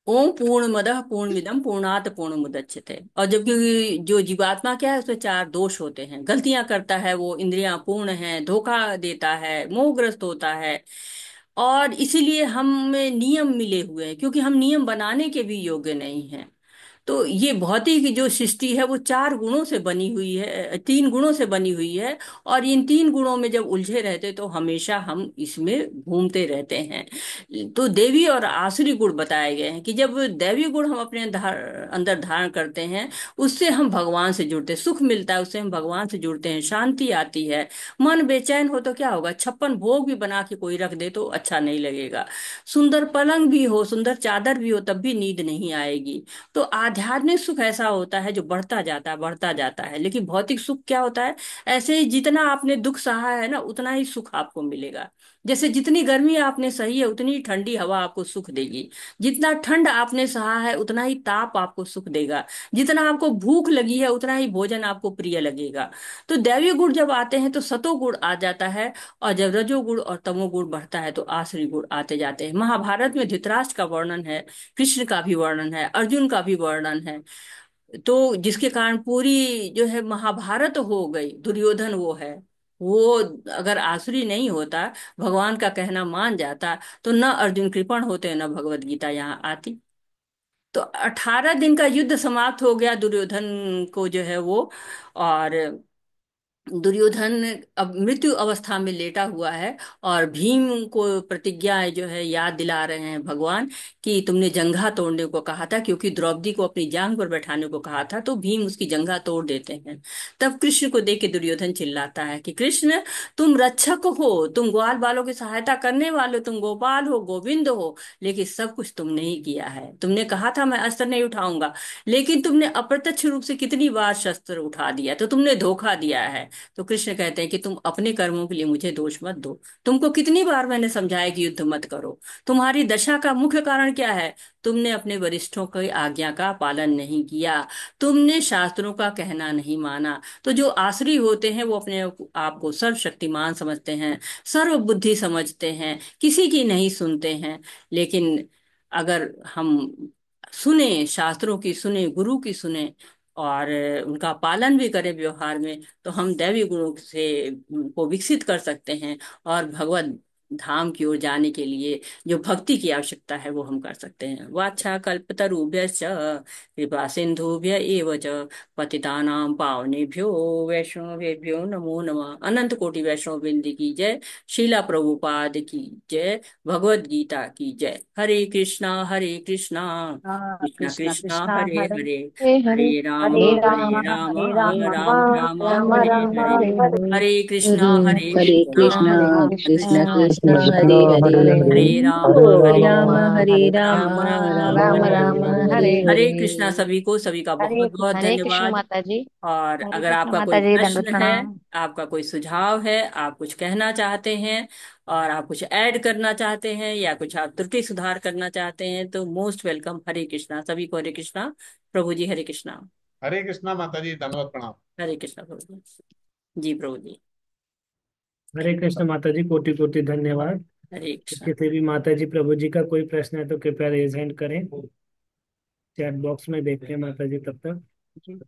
ओम पूर्ण मदः पूर्णमिदं पूर्णात पूर्णमुदच्यते। और जबकि जो जीवात्मा क्या है, उसमें चार दोष होते हैं, गलतियां करता है वो, इंद्रियां पूर्ण हैं, धोखा देता है, मोहग्रस्त होता है। और इसीलिए हमें नियम मिले हुए हैं, क्योंकि हम नियम बनाने के भी योग्य नहीं हैं। तो ये भौतिक जो सृष्टि है वो चार गुणों से बनी हुई है, तीन गुणों से बनी हुई है। और इन तीन गुणों में जब उलझे रहते तो हमेशा हम इसमें घूमते रहते हैं। तो देवी और आसुरी गुण बताए गए हैं कि जब दैवी गुण हम अपने अंदर धारण करते हैं, उससे हम भगवान से जुड़ते हैं, सुख मिलता है, उससे हम भगवान से जुड़ते हैं, शांति आती है। मन बेचैन हो तो क्या होगा, 56 भोग भी बना के कोई रख दे तो अच्छा नहीं लगेगा। सुंदर पलंग भी हो, सुंदर चादर भी हो, तब भी नींद नहीं आएगी। तो आध्यात्मिक सुख ऐसा होता है जो बढ़ता जाता है, बढ़ता जाता है। लेकिन भौतिक सुख क्या होता है, ऐसे ही जितना आपने दुख सहा है ना, उतना ही सुख आपको मिलेगा। जैसे जितनी गर्मी आपने सही है, उतनी ठंडी हवा आपको सुख देगी। जितना ठंड आपने सहा है, उतना ही ताप आपको सुख देगा। जितना आपको भूख लगी है, उतना ही भोजन आपको प्रिय लगेगा। तो दैवीय गुण जब आते हैं तो सतोगुण आ जाता है, और जब रजोगुण और तमोगुण बढ़ता है तो आसुरी गुण आते जाते हैं। महाभारत में धृतराष्ट्र का वर्णन है, कृष्ण का भी वर्णन है, अर्जुन का भी वर्णन है। तो जिसके कारण पूरी जो है महाभारत हो गई। दुर्योधन वो है, वो अगर आसुरी नहीं होता, भगवान का कहना मान जाता, तो न अर्जुन कृपण होते, न भगवत गीता यहाँ आती। तो 18 दिन का युद्ध समाप्त हो गया, दुर्योधन को जो है वो। और दुर्योधन अब मृत्यु अवस्था में लेटा हुआ है, और भीम को प्रतिज्ञा जो है याद दिला रहे हैं भगवान, कि तुमने जंघा तोड़ने को कहा था, क्योंकि द्रौपदी को अपनी जांघ पर बैठाने को कहा था, तो भीम उसकी जंघा तोड़ देते हैं। तब कृष्ण को देख के दुर्योधन चिल्लाता है कि कृष्ण, तुम रक्षक हो, तुम ग्वाल बालों की सहायता करने वाले हो, तुम गोपाल हो, गोविंद हो, लेकिन सब कुछ तुमने ही किया है। तुमने कहा था मैं अस्त्र नहीं उठाऊंगा, लेकिन तुमने अप्रत्यक्ष रूप से कितनी बार शस्त्र उठा दिया, तो तुमने धोखा दिया है। तो कृष्ण कहते हैं कि तुम अपने कर्मों के लिए मुझे दोष मत दो। तुमको कितनी बार मैंने समझाया कि युद्ध मत करो। तुम्हारी दशा का मुख्य कारण क्या है, तुमने अपने वरिष्ठों की आज्ञा का पालन नहीं किया, तुमने शास्त्रों का कहना नहीं माना। तो जो आसुरी होते हैं वो अपने आप को सर्वशक्तिमान समझते हैं, सर्वबुद्धि समझते हैं, किसी की नहीं सुनते हैं। लेकिन अगर हम सुने, शास्त्रों की सुने, गुरु की सुने, और उनका पालन भी करें व्यवहार में, तो हम दैवी गुणों से को विकसित कर सकते हैं। और भगवत धाम की ओर जाने के लिए जो भक्ति की आवश्यकता है वो हम कर सकते हैं। वाछा कल्पतरुभ्यश्च कृपा सिंधुभ्य एव च पतितानां पावनेभ्यो वैष्णवेभ्यो नमो नमः। अनंत कोटि वैष्णव वृंद की जय। शीला प्रभुपाद की जय। भगवत गीता की जय। हरे कृष्णा हरे कृष्णा, कृष्णा कृष्णा कृष्णा कृष्णा हरे हरे हरे, हरे हरे, हरे हरे राम राम, राम हरे राम, राम राम राम हरे राम, हरे, हरे हरे, हरे कृष्णा हरे हरे हरे कृष्णा, कृष्णा, कृष्णा हरे कृष्ण कृष्णा, कृष्णा कृष्ण कृष्णा कृष्ण हरे हरे हरे हरे हरे, हरे, राम हरे राम राम राम हरे हरे हरे राम, राम राम राम राम हरे राम, राम हरे। हरे हरे हरे हरे। कृष्णा सभी को, सभी का हरे बहुत बहुत हरे कृष्ण धन्यवाद। माता जी। और हरे अगर कृष्ण आपका माता कोई जी, दंडवत प्रश्न है, प्रणाम। आपका कोई सुझाव है, आप कुछ कहना चाहते हैं, और आप कुछ ऐड करना चाहते हैं, या कुछ आप त्रुटि सुधार करना चाहते हैं, तो मोस्ट वेलकम। हरे कृष्णा सभी को, हरे कृष्णा। प्रभु जी हरे कृष्णा। हरे कृष्णा माता जी, धन्यवाद, प्रणाम। हरे कृष्णा प्रभु जी। जी प्रभु जी। हरे कृष्ण माता जी, कोटि कोटि धन्यवाद। हरे कृष्णा। किसी भी माता जी प्रभु जी का कोई प्रश्न है तो कृपया रेज हैंड करें, चैट बॉक्स में देखते हैं माता जी तब तक।